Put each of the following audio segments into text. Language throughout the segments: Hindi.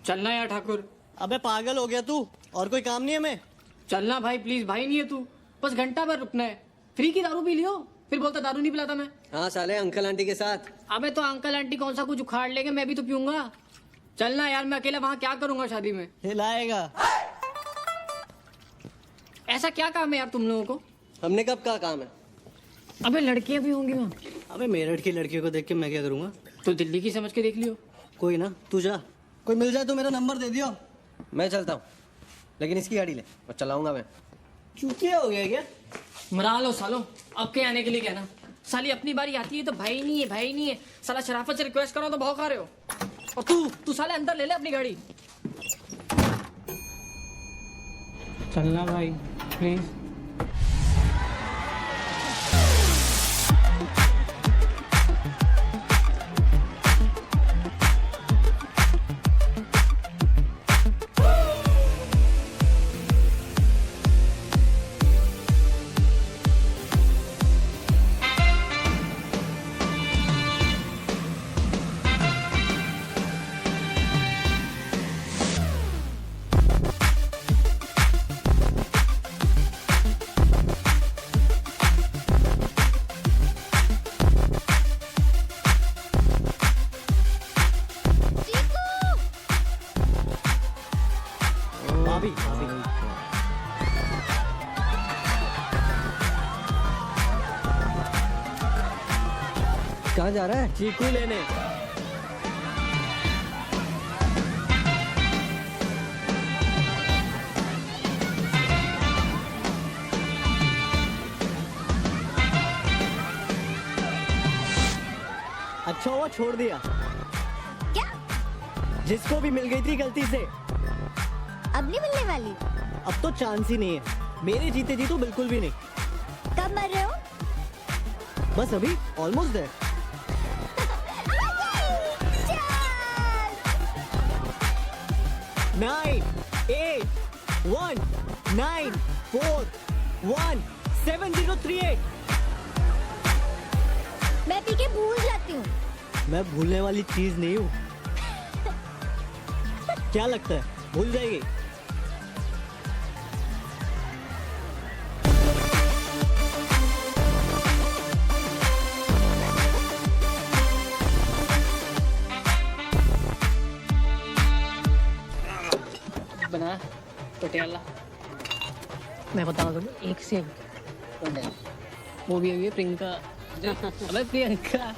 चलना यार ठाकुर। अबे पागल हो गया तू? और कोई काम नहीं है? मैं चलना भाई प्लीज, भाई नहीं है तू, बस घंटा भर रुकना है। फ्री की दारू पी लियो, फिर बोलता दारू नहीं पिलाता मैं। हाँ साले अंकल आंटी के साथ। अबे तो अंकल आंटी कौन सा कुछ उखाड़ लेंगे, मैं भी तो पीऊंगा। चलना यार, मैं अकेला वहाँ क्या करूंगा शादी में। हिलाएगा। ऐसा क्या काम है यार तुम लोगों को? हमने कब कहा काम है? अबे लड़कियां भी होंगी वहाँ। अबे मेरठ की लड़कियों को देख के मैं क्या करूंगा? तो दिल्ली की समझ के देख लियो। कोई ना, तू जा। कोई मिल जाए तो मेरा नंबर दे दियो। मैं चलता हूँ, लेकिन इसकी गाड़ी ले और चलाऊंगा मैं। चूतिया हो गया क्या? मरा लो सालो, अब के आने के लिए कहना। साली अपनी बारी आती है तो भाई नहीं है, भाई नहीं है। साला शराफत से रिक्वेस्ट करो तो भाव खा रहे हो। और तू साले अंदर ले ले अपनी गाड़ी। चलना भाई प्लीज। भाभी भाभी कहाँ जा रहा है? चीकू लेने। अच्छा हुआ छोड़ दिया। क्या? जिसको भी मिल गई थी गलती से। अब नहीं मिलने वाली? अब तो चांस ही नहीं है। मेरे जीते जी तो बिल्कुल भी नहीं। कब मर रहे हो? बस अभी ऑलमोस्ट है। 9 8 1 9 4 1 7 0 3 8। मैं पी के भूल जाती हूँ। मैं भूलने वाली चीज नहीं हूँ। क्या लगता है भूल जाएगी? बना पटियाला। मैं बताऊँ तुम्हें, एक से एक। वो भी है प्रियंका। अबे प्रियंका।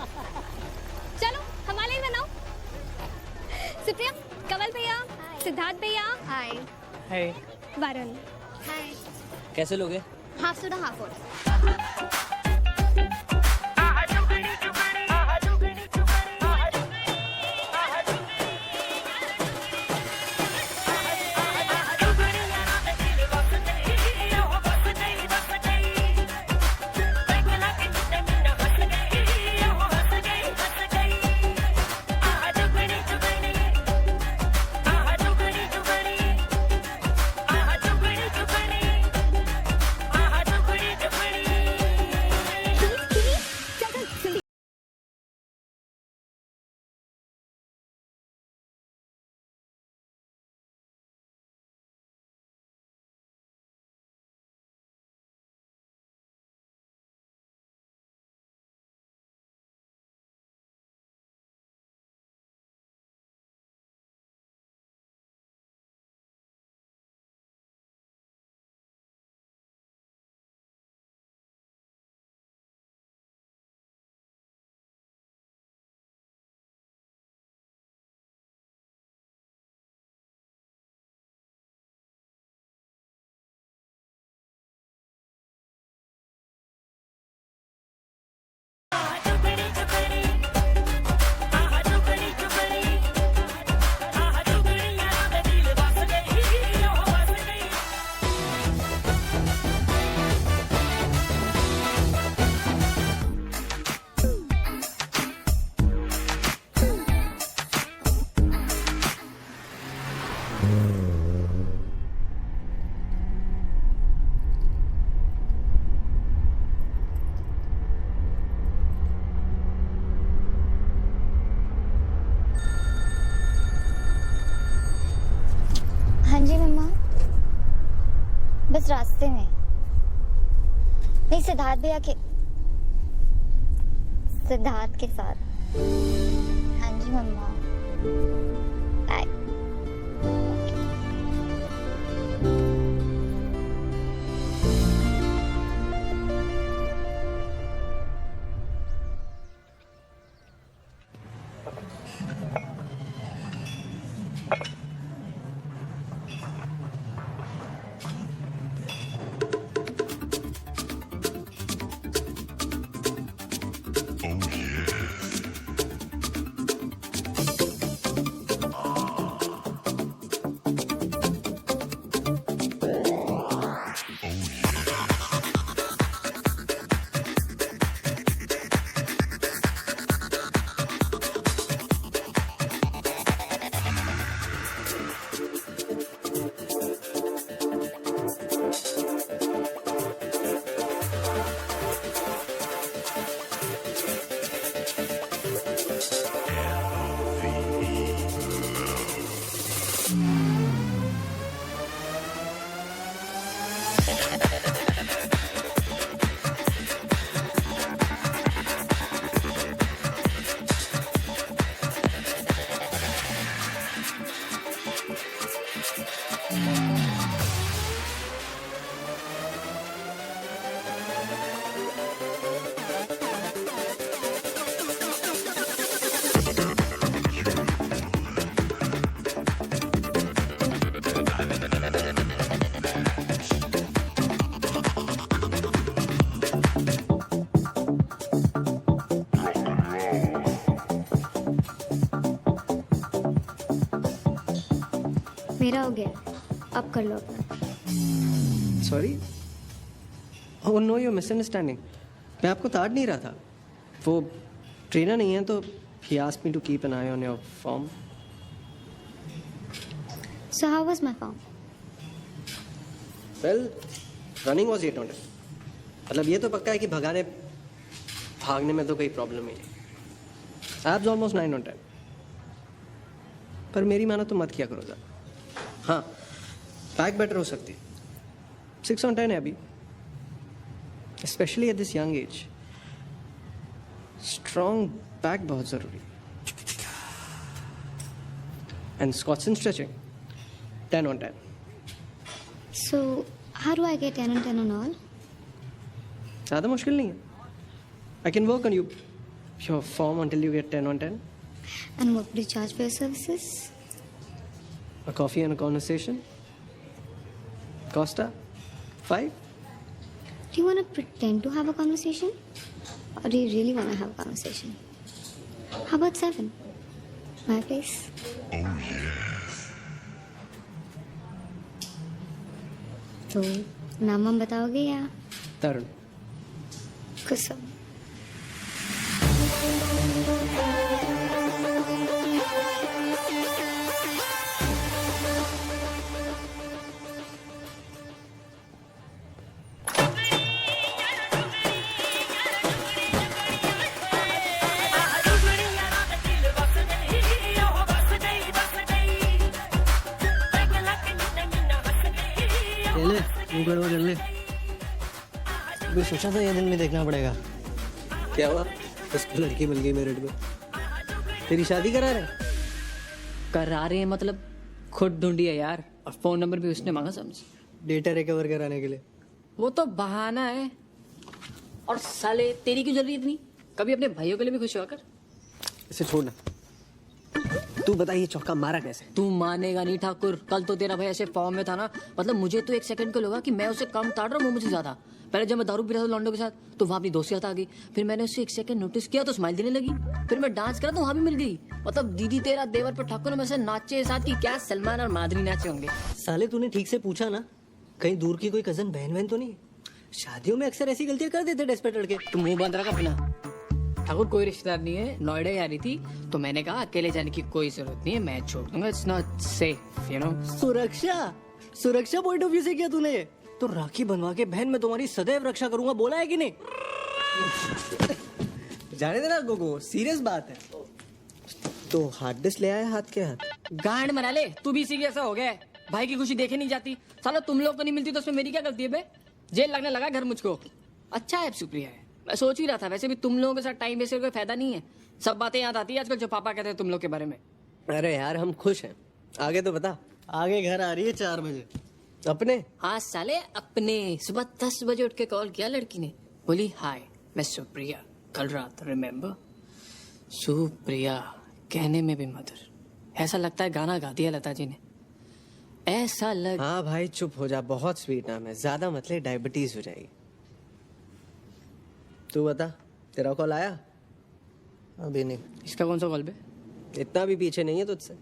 चलो हमारे लिए बनाओ। सुप्रिया, कमल भैया, सिद्धार्थ भैया, हाय। है वरुण, हाय। कैसे लोगे? Half soda half oats. बस रास्ते में। नहीं, सिद्धार्थ के साथ। हाँ जी मम्मा, बाय। मेरा हो गया, अब कर लो अपना। Sorry, oh no, you misunderstanding. मैं आपको ताड़ नहीं रहा था। वो ट्रेनर नहीं है तो he asked me to keep an eye on your form. So how was my form? Well, running was 8 on 10। मतलब ये तो पक्का है कि भागने में तो कोई प्रॉब्लम ही नहीं। Abs almost 9 on 10। पर मेरी मानो तो मत किया करो ज़्यादा। हाँ, बैक बेटर हो सकती है। 6 on 10 है अभी, specially at this young age. Strong back बहुत ज़रूरी। And squats and stretching 10 on 10। So how do I get 10 on 10 on all? ज़्यादा मुश्किल नहीं है। I can work on your form until you get 10 on 10. And what do you charge for your services? A coffee and a conversation. Costa 5. Do you want to pretend to have a conversation? Or do you really want to have a conversation? How about 7? My place? तो नाम हम बताओगे या तरुण। कुसुम? ले अभी सोचा था ये दिन में देखना पड़ेगा। क्या हुआ? उसको लड़की मिल गई मेरिट में। तेरी शादी करा रहे हैं मतलब खुद ढूंढी है यार, और फोन नंबर भी उसने मांगा समझ। डेटा रिकवर कराने के लिए। वो तो बहाना है। और साले तेरी क्यों जरूरी इतनी? कभी अपने भाइयों के लिए भी खुश हुआ कर। इसे छोड़ना। तू बता ये चौका मारा कैसे? तू मानेगा नहीं ठाकुर, कल तो तेरा भाई ऐसे फॉर्म में था ना, मतलब मुझे तो 1 सेकंड को लगा कि मैं उसे कम ताड़ रहा हूँ, वो मुझे ज्यादा। पहले जब मैं दारू पी रहा था लॉन्डो के साथ तो वहाँ अपनी दोस्तियाँ आ गई, फिर मैंने उससे 1 सेकंड नोटिस किया तो स्माइल देने लगी, फिर मैं डांस करा तो वहाँ भी मिल गई। मतलब दीदी तेरा देवर पर ठाकुर में से नाचे साथ की क्या सलमान और माधुरी नाचे होंगे। साले तूने ठीक से पूछा ना, कहीं दूर की कोई कजन बहन तो नहीं? शादियों में अक्सर ऐसी गलतियां कर देते डेस्परेट लड़के। तू मुंह बंद रखा अपना। ठाकुर कोई रिश्तेदार नहीं है, नोएडा जा रही थी तो मैंने कहा अकेले जाने की कोई जरूरत नहीं है, मैं छोड़ दूंगा, it's not safe you know. सुरक्षा पॉइंट ऑफ व्यू से किया तूने? तो राखी बनवा के बहन मैं तुम्हारी सदैव रक्षा करूंगा बोला है कि नहीं? जाने देना गोगो, सीरियस बात है। तो हार्ड डिस्क ले आया हाथ के हाथ। गांड मना ले, तू भी सीरियस हो गया। भाई की खुशी देखे नहीं जाती। साला तुम लोग को नहीं मिलती तो उसमें मेरी क्या गलती है बे? जेल लगने लगा घर मुझको। अच्छा है सुप्रिया है। मैं सोच ही रहा था वैसे भी तुम लोगों के साथ टाइम वेस्ट करके कोई फायदा नहीं है। सब बातें याद आती है आजकल जो पापा कहते हैं तुम लोग के बारे में। अरे यार हम खुश हैं, आगे तो बता। आगे घर आ रही है 4 बजे अपने। हाँ साले अपने। सुबह 10 बजे उठ के कॉल किया लड़की ने, बोली हाय मैं सुप्रिया, कल रात रिमेम्बर। सुप्रिया कहने में भी मधुर, ऐसा लगता है गाना गा दिया लता जी ने। ऐसा लग। हाँ भाई चुप हो जा, बहुत स्वीट नाम है, ज्यादा मत ले डायबिटीज हो जाएगी। तू बता, तेरा कॉल आया? अभी नहीं। इसका कौन सा कॉल बे? इतना भी पीछे नहीं है तुझसे।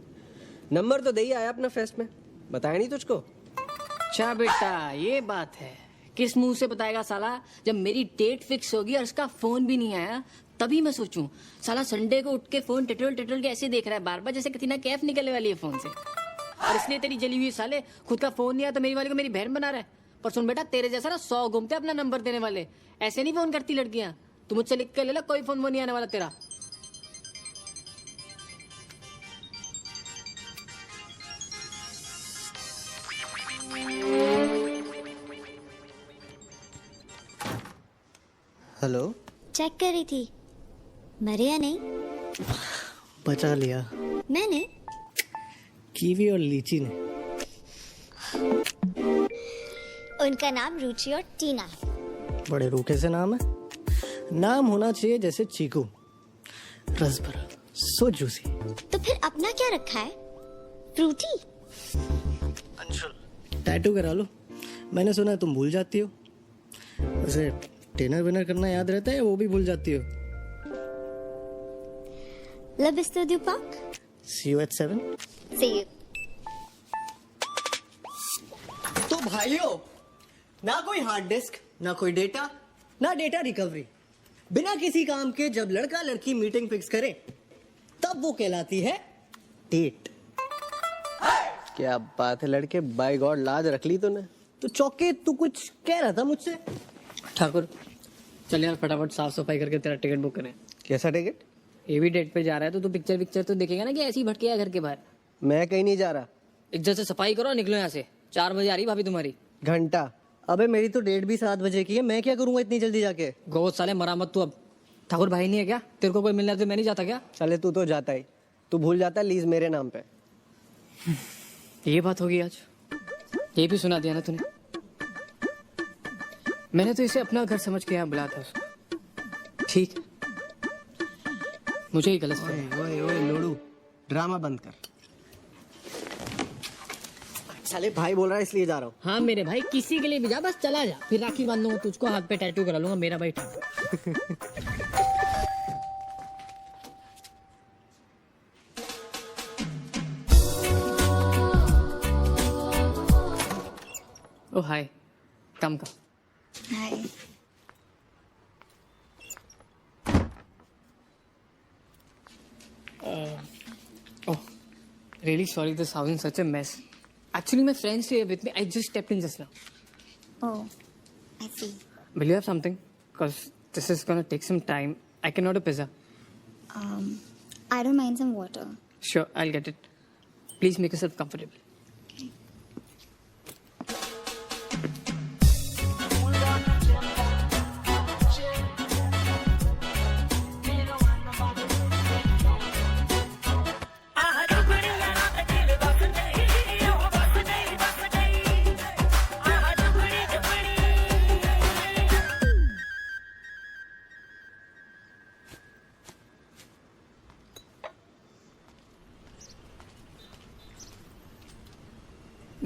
नंबर तो दे ही आया अपना फेस्ट में, बताया नहीं तुझको? अच्छा बेटा ये बात है। किस मुंह से बताएगा साला? जब मेरी डेट फिक्स होगी और उसका फोन भी नहीं आया तभी मैं सोचूं। साला संडे को उठ के फोन टिटल के ऐसे देख रहा है बार बार जैसे कतीना कैफ निकलने वाली है फोन से। और इसलिए तेरी जली हुई साले खुद का फोन नहीं आया तो मेरी वाली को मेरी बहन बना रहा है। पर सुन बेटा, तेरे जैसा ना 100 घूमते अपना नंबर देने वाले, ऐसे नहीं फोन करती लड़कियां। तू मुझसे लिख के ले ला, कोई फोन वो नहीं आने वाला तेरा। हेलो। चेक कर रही थी, मरे या नहीं? बचा लिया मैंने। कीवी और लीची ने। उनका नाम रुचि और टीना है। बड़े रूखे से नाम है। नाम होना चाहिए जैसे चीकू, रस भरा, सो जूसी। तो फिर अपना क्या रखा है? फ्रूटी। अंशुल। टैटू करा लो, मैंने सुना है तुम भूल जाती हो। वैसे डिनर विनर करना याद रहता है, वो भी भूल जाती हो। Love Studio Park. See you at 7. See you. तो भाइयों, ना कोई हार्ड डिस्क, ना कोई डेटा, ना डेटा रिकवरी। बिना किसी काम के जब लड़का लड़की मीटिंग फिक्स करे तब वो कहलाती है डेट। क्या बात है लड़के, बाय गॉड लाज रख ली तूने। तो चौके तू कुछ कह रहा था मुझसे? ठाकुर चल यार फटाफट साफ सफाई करके तेरा टिकट बुक करें। कैसा टिकट? ये भी डेट पे जा रहा है तो तू पिक्चर तो देखेगा ना कि ऐसे ही भटकेगा घर के बाहर। मैं कहीं नहीं जा रहा। इज्जत से सफाई करो और निकलो यहाँ से। 4 बजे आ रही भाभी तुम्हारी। घंटा? अबे मेरी तो डेट भी 7 बजे की है, मैं क्या करूंगा इतनी जल्दी जाके? गो साले मरामत तू अब। ठाकुर भाई नहीं है क्या? तेरे को कोई मिलना तो मैं नहीं जाता क्या? चले तू तो जाता ही, तू भूल जाता लीज मेरे नाम पे। ये बात होगी आज, ये भी सुना दिया ना तूने। मैंने तो इसे अपना घर समझ के यहाँ बुलाया था उसको। ठीक है, मुझे ही गलत फहमी। ओए ओए लोड़ू, ड्रामा बंद कर। साले भाई बोल रहा है इसलिए जा रहा हूँ। हाँ मेरे भाई, किसी के लिए भी जा, बस चला जा। फिर राखी बांध लूंगा तुझको, हाथ पे टैटू करा लूंगा मेरा भाई ठाकुर। ओ हाय, कम का। Hi. Oh, really sorry, this house is such a mess. Actually, my friends here with me. I just stepped in just now. Oh, I see. Will you have something? Because this is gonna take some time. I can order pizza. I don't mind some water. Sure, I'll get it. Please make yourself comfortable.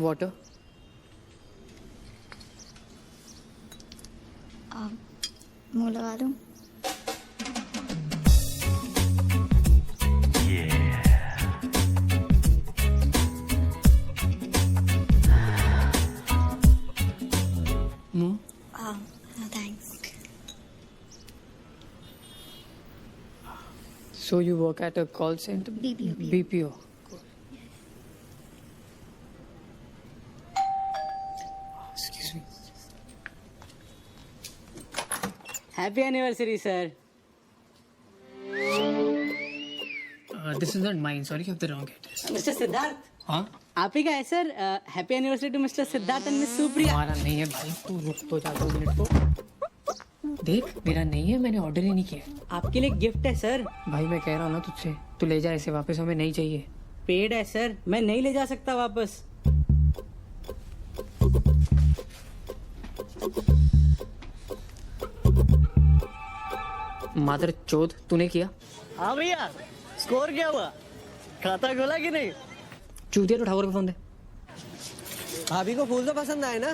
Water? मुंह लगा दूं? No. No thanks. So you work at a call center? BPO. BPO. Excuse me. Happy anniversary, sir. This is not mine. Sorry, you have the wrong address. Mr. Siddharth. Huh? आप ही का है sir. Happy anniversary to mister Siddharth and miss Supriya. हमारा नहीं है भाई, तू रुक तो जा 2 मिनट तो। देख मेरा नहीं है, मैंने ऑर्डर ही नहीं किया। आपके लिए गिफ्ट है सर। भाई मैं कह रहा हूँ ना तुझसे, तू ले जा इसे वापस, हमें नहीं चाहिए। पेड है सर, मैं नहीं ले जा सकता वापस। मादर चोद, तूने किया? हाँ भैया, स्कोर क्या हुआ? खाता खोला कि नहीं? चूतिया तो ठाकुर को फोन दे। भाभी को फूल तो पसंद आए ना?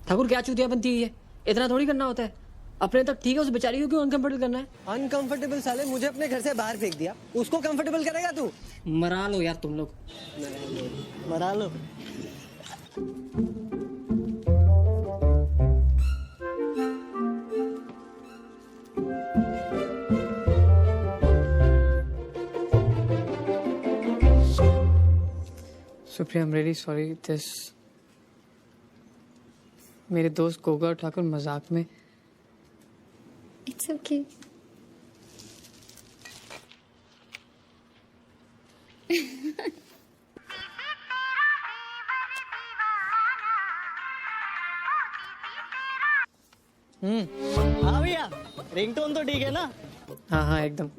ठाकुर क्या चूतिया बनती है ये? इतना थोड़ी करना होता है। अपने तक ठीक है, उस बेचारी को क्यों अनकंफर्टेबल करना है? अनकंफर्टेबल साले, मुझे अपने घर से बाहर फेंक दिया, उसको कंफर्टेबल करेगा तू? मरा लो यार तुम लोग। मरा लो। Supriya, I am really sorry this. मेरे दोस्त गोगा ठाकुर मजाक में। It's okay. हाँ भैया, रिंगटोन तो ठीक है ना? हाँ हाँ एकदम।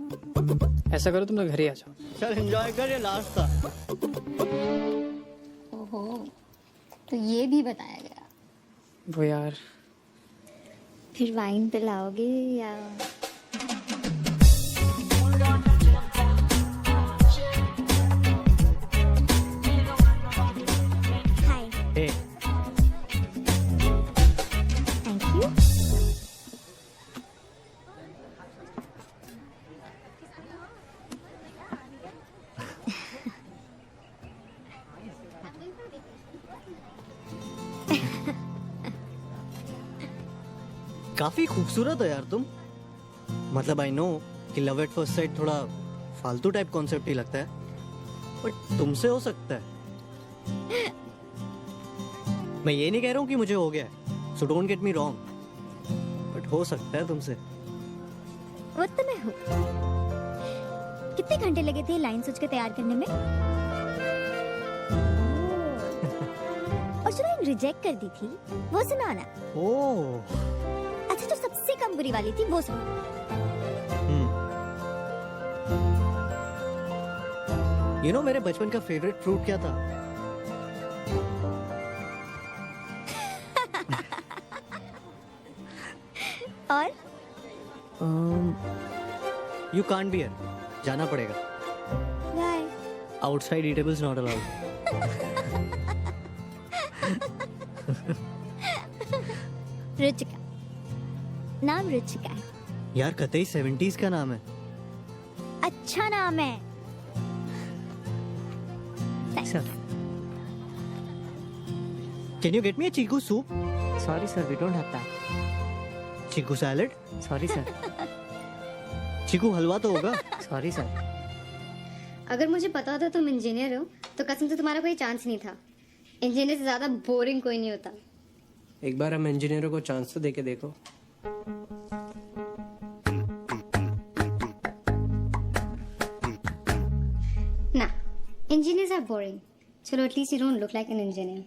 ऐसा करो तुम लोग घर ही आ जाओ। चल एंजॉय कर, ये लास्ट था। ओहो, तो ये भी बताया गया। वो यार फिर वाइन पिलाओगे या? हाय। ए, थैंक यू। काफी खूबसूरत हो यार तुम। मतलब आई नो कि लव एट फर्स्ट साइट थोड़ा फालतू टाइप कॉन्सेप्ट ही लगता है, बट तुमसे हो सकता है। मैं ये नहीं कह रहा हूँ कि मुझे हो गया है, so don't get me wrong, but हो सकता है तुमसे। वो तो मैं हूँ। कितने घंटे लगे थे लाइन सोच के तैयार करने में? और जो लाइन रिजेक्ट कर दी थी वो सुनाना। ओह, अच्छा जो सबसे कम बुरी वाली थी वो सुना। यू नो मेरे बचपन का फेवरेट फ्रूट क्या था? और यू कांट बियर, जाना पड़ेगा। Why? Outside eatables not allowed. Ruchika, नाम रुचिका है। यार कतई 70s का नाम है। अच्छा नाम है। Can you get me a chikoo soup? Sorry sir, we don't have that. Chikoo salad? Sorry sir. Chikoo halwa तो होगा। Sorry sir. अगर मुझे पता होता तुम इंजीनियर हो तो कसम से तुम्हारा कोई चांस नहीं था। इंजीनियर से ज्यादा बोरिंग कोई नहीं होता। एक बार हम इंजीनियरों को चांस तो देके देखो। ना, engineers are boring. चलो at least you don't look like an engineer.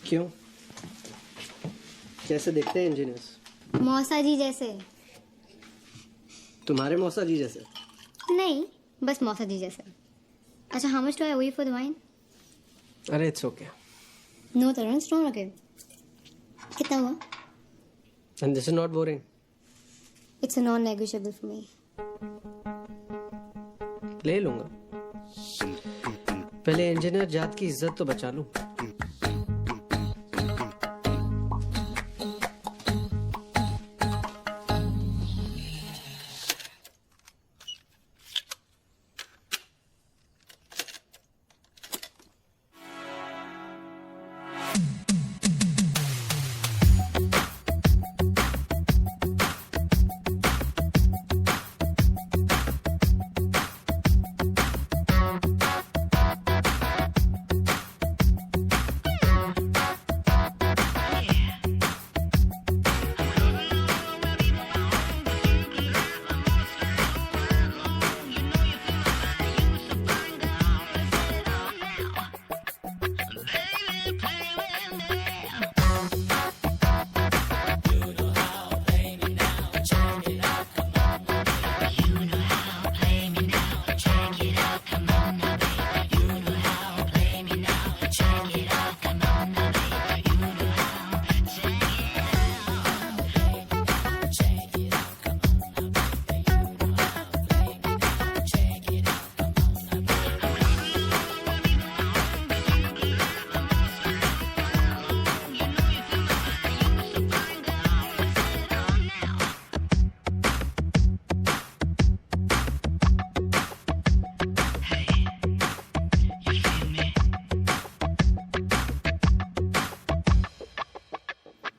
क्यों? कैसे दिखते हैं इंजीनियर्स? मौसा जी जैसे। तुम्हारे मौसा जी जैसे? नहीं, बस मौसा जी जैसे। अच्छा, how much do I owe you for the wine? अरे it's okay. No, Tarun, it's not okay. कितना हुआ? And this is not boring. It's a non-negotiable for me. ले लूंगा। पहले इंजीनियर जात की इज्जत तो बचा लूं।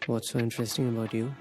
What's so interesting about you?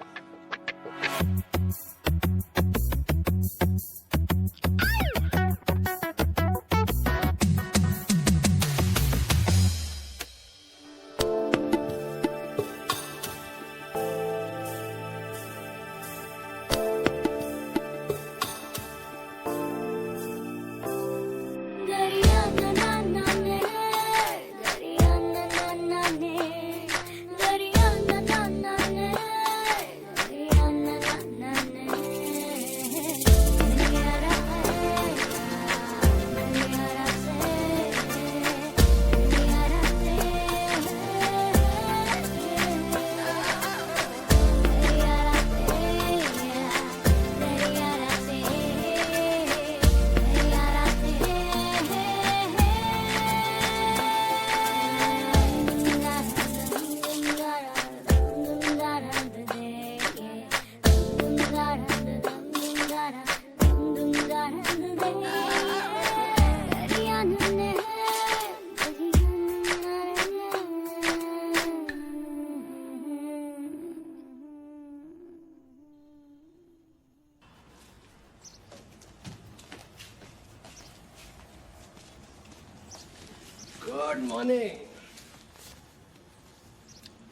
Good morning.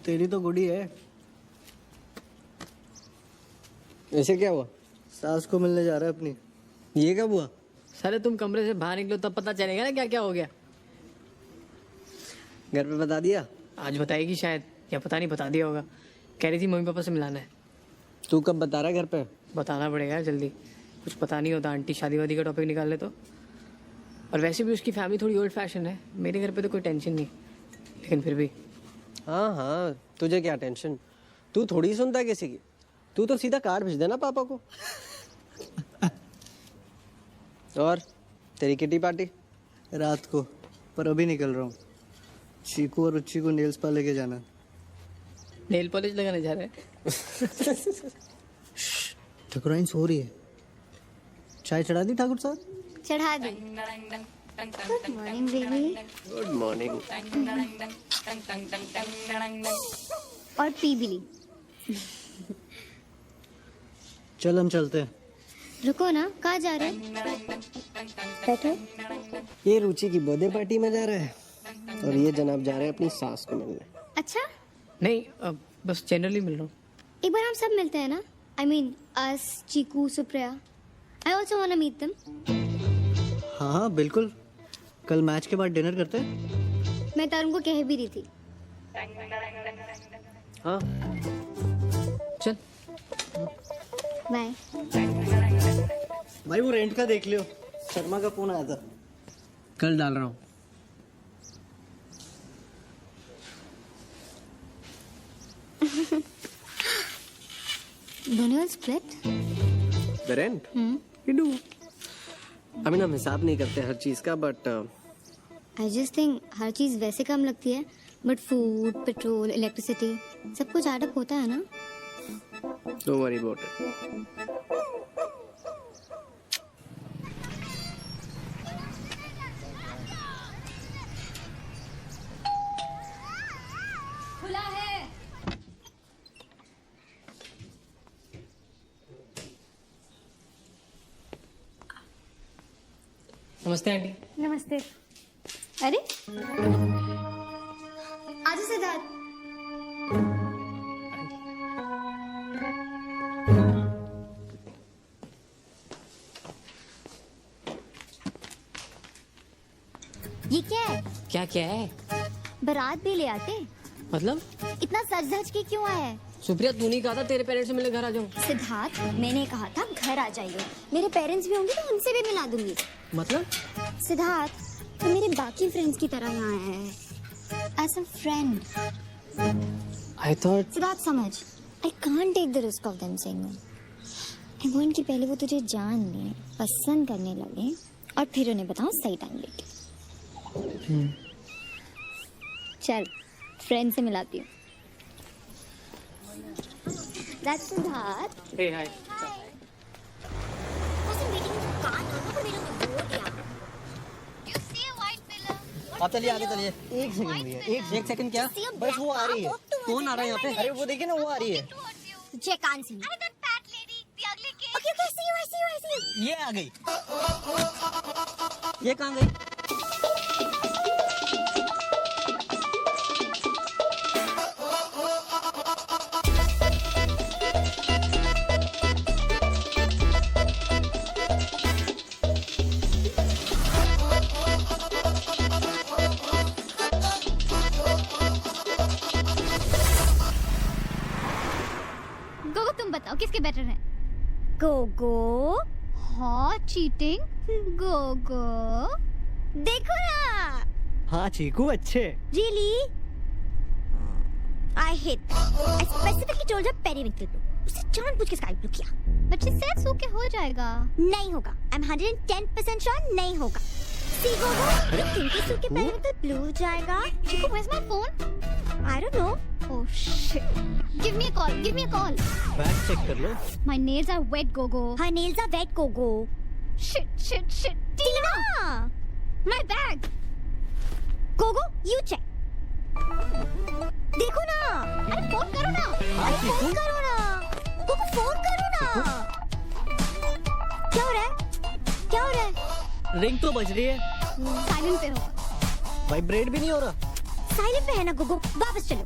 तेरी तो गुडी है। ऐसे क्या हुआ? सास को मिलने जा रहा है अपनी। ये कब हुआ? साले तुम कमरे से बाहर निकलो तब पता चलेगा ना क्या क्या हो गया। घर पे बता दिया? आज बताएगी शायद, या पता नहीं बता दिया होगा। कह रही थी मम्मी पापा से मिलाना है। तू कब बता रहा है घर पे? बताना पड़ेगा यार जल्दी, कुछ पता नहीं होता। आंटी शादी वादी का टॉपिक निकाल ले तो। और वैसे भी उसकी फैमिली थोड़ी ओल्ड फैशन है। मेरे घर पे तो कोई टेंशन नहीं, लेकिन फिर भी। हाँ हाँ, तुझे क्या टेंशन? तू थोड़ी सुनता है किसी की। तू तो सीधा कार्ड भेज देना पापा को। और तेरी किटी पार्टी? रात को, पर अभी निकल रहा हूँ। चीकू और रुचि को नेल्स पा लेके जाना। नेल पॉलिश लगाने जा रहे हैं। ठकुराइन सो रही है। चाय चढ़ा दी ठाकुर साहब? चढ़ा दी। Good morning baby. Good morning. और पी भी ली। चल हम चलते हैं। रुको ना, कहाँ जा रहे हैं? बैठो। ये रुचि की बर्थडे पार्टी में जा रहा है और ये जनाब जा रहे हैं अपनी सास को मिलने। अच्छा, नहीं बस जनरली मिल रहा हूँ। एक बार हम सब मिलते हैं ना। I mean us, Chiku, Supriya. I also want to meet them. हाँ हाँ बिल्कुल, कल मैच के बाद डिनर करते हैं। मैं तरुण को कह भी रही थी। हाँ चल। बाय। भाई वो रेंट का देख लियो, शर्मा का फोन आया था। कल डाल रहा हूँ। Don't you split? The rent? We do. अभी हम हिसाब नहीं करते हर चीज का, बट I just think हर चीज वैसे कम लगती है, बट फूड, पेट्रोल, इलेक्ट्रिसिटी सब कुछ एड अप होता है ना। Don't worry about it. खुला है। नमस्ते आंटी। नमस्ते। अरे आजा सिद्धार्थ। ये क्या है? क्या क्या है? बारात भी ले आते। मतलब इतना सज धज के क्यों आया है? सुप्रिया तू नहीं कहा था तेरे पेरेंट्स से मिलने घर आ जाऊँ? सिद्धार्थ, मैंने कहा था घर आ जाइए। मेरे पेरेंट्स भी होंगे तो उनसे भी मिला दूंगी। मतलब सिद्धार्थ, तो मेरे बाकी फ्रेंड्स की तरह यहाँ आया है as a friend. I thought Siddharth समझ, I can't take the risk of them saying no. I want कि पहले वो तुझे जान लें, पसंद करने लगे और फिर उन्हें बताओ सही टाइम लेके। चल फ्रेंड से मिलाती हूँ। दैट्स सिद्धार्थ। हे हाय। आप चलिए आगे चलिए। एक सेकंड भैया, एक सेकंड क्या? बस वो आ रही है। कौन आ रहा है यहाँ पे? अरे वो देखिए ना, वो आ रही है। Check can't see. अरे that fat lady, the ugly kid. Okay, okay, see you, I see you, I see you. ये आ गई। ये कहाँ गई? गोगो तुम बताओ किसके बेटर हैं? गोगो हॉट चीटिंग गोगो देखो ना. हाँ चीकू अच्छे। Really? I hate that. I specifically told her periwinkle blue. उसे जानबूझ के स्काई ब्लू किया. बट शी सेड सो के हो जाएगा. नहीं होगा. I'm 110% sure नहीं होगा. See गोगो, you think इसके periwinkle blue हो जाएगा? Chiku where's my phone? I don't know. Oh shit. Give me a call. Give me a call. Bag check कर लो। My nails are wet, Gogo. Her nails are wet, Gogo. Shit. Tina. My bag. Gogo, you check. देखो ना. अरे फोन करो ना. अरे फोन करो ना. गोगो फोन करो ना. क्या हो रहा है? क्या हो रहा है? रिंग तो बज रही है, साइलेंट पे हो. वाइब्रेट भी नहीं हो रहा। साइलेंट पे है ना गोगो. वापस चलो.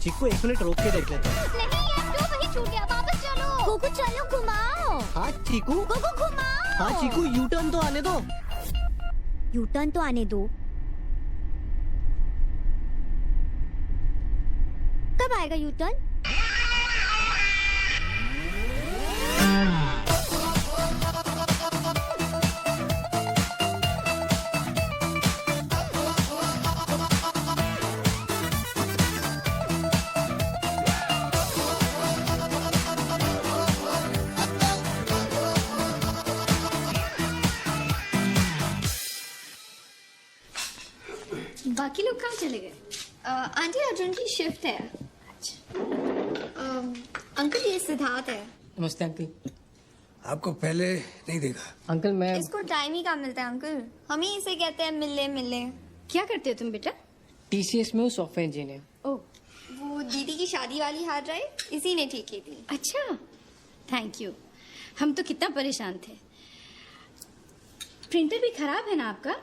चीकू 1 मिनट रोक के देख लेते हैं। नहीं यार, जो वही छूट गया. वापस चलो. गोगो चलो घुमाओ. हाँ चीकू, गोगो घुमाओ. हाँ चीकू, यू टर्न तो आने दो। यू टर्न तो आने दो. कब आएगा यू टर्न? बाकी लोग कहाँ चले गए? आंटी अर्जुन की शिफ्ट है. अंकल ये सिद्धार्थ है. नमस्ते अंकल. आपको पहले नहीं देखा. अंकल मैं इसको टाइम ही कहाँ मिलता है अंकल. हम ही इसे कहते हैं मिले. क्या करते हो तुम बेटा? TCS में हूँ, सॉफ्टवेयर इंजीनियर. ओह वो दीदी की शादी वाली हार्ड ड्राइव इसी ने ठीक की थी. अच्छा, थैंक यू. हम तो कितना परेशान थे. प्रिंटर भी खराब है ना आपका?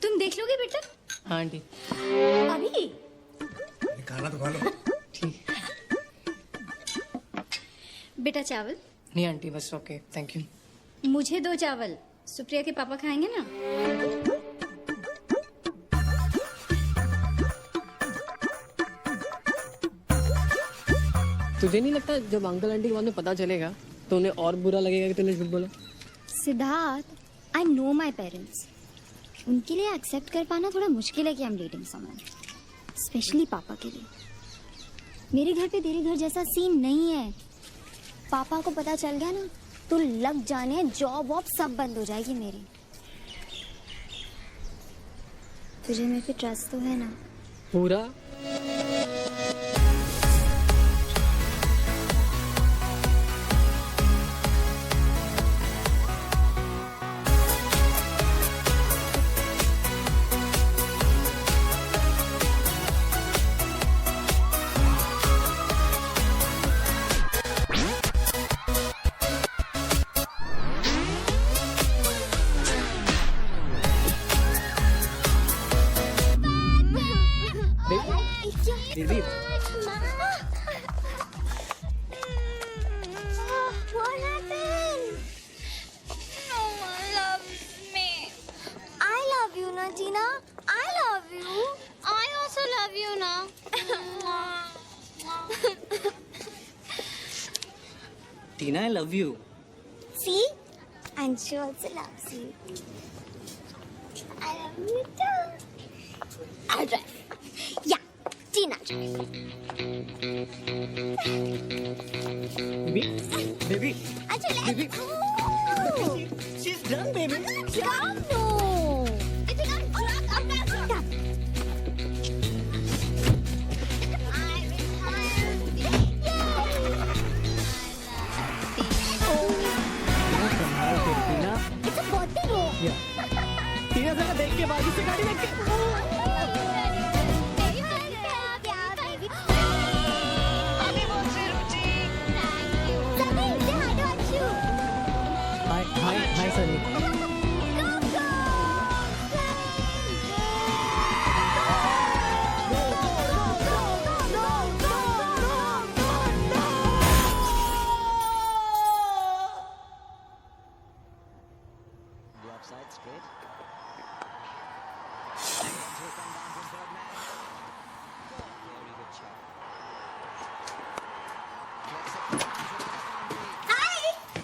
तुम देख लोगे बेटा? हाँ आंटी. अभी ये खाना तो खा लो. ठीक. बेटा चावल. नहीं आंटी, बस ओके, थैंक यू. मुझे 2 चावल. सुप्रिया के पापा खाएंगे ना? तुझे नहीं लगता जब अंकल आंटी के बाद में पता चलेगा तो उन्हें और बुरा लगेगा कि तूने झूठ बोला? Siddharth, I know my parents. उनके लिए एक्सेप्ट कर पाना थोड़ा मुश्किल है कि I am dating someone, specially पापा के लिए. मेरे घर पे तेरे घर जैसा सीन नहीं है. पापा को पता चल गया ना तो लग जाने जॉब वॉब सब बंद हो जाएगी मेरी. तुझे मेरे पे ट्रस्ट तो है ना? पूरा. दीदी What happened? No one loves me. I love you, na Tina. I love you. I also love you now. Tina, I love you. See? And she also loves you. I love you too. I'll drive. Yeah, Tina drive. Baby, Achha, Baby. Oh. she's done, baby. Come, no. It's a truck up that truck. I Tina, It's a birthday row. टीना जरा देख के बाजू से गाड़ी देख के. प्यार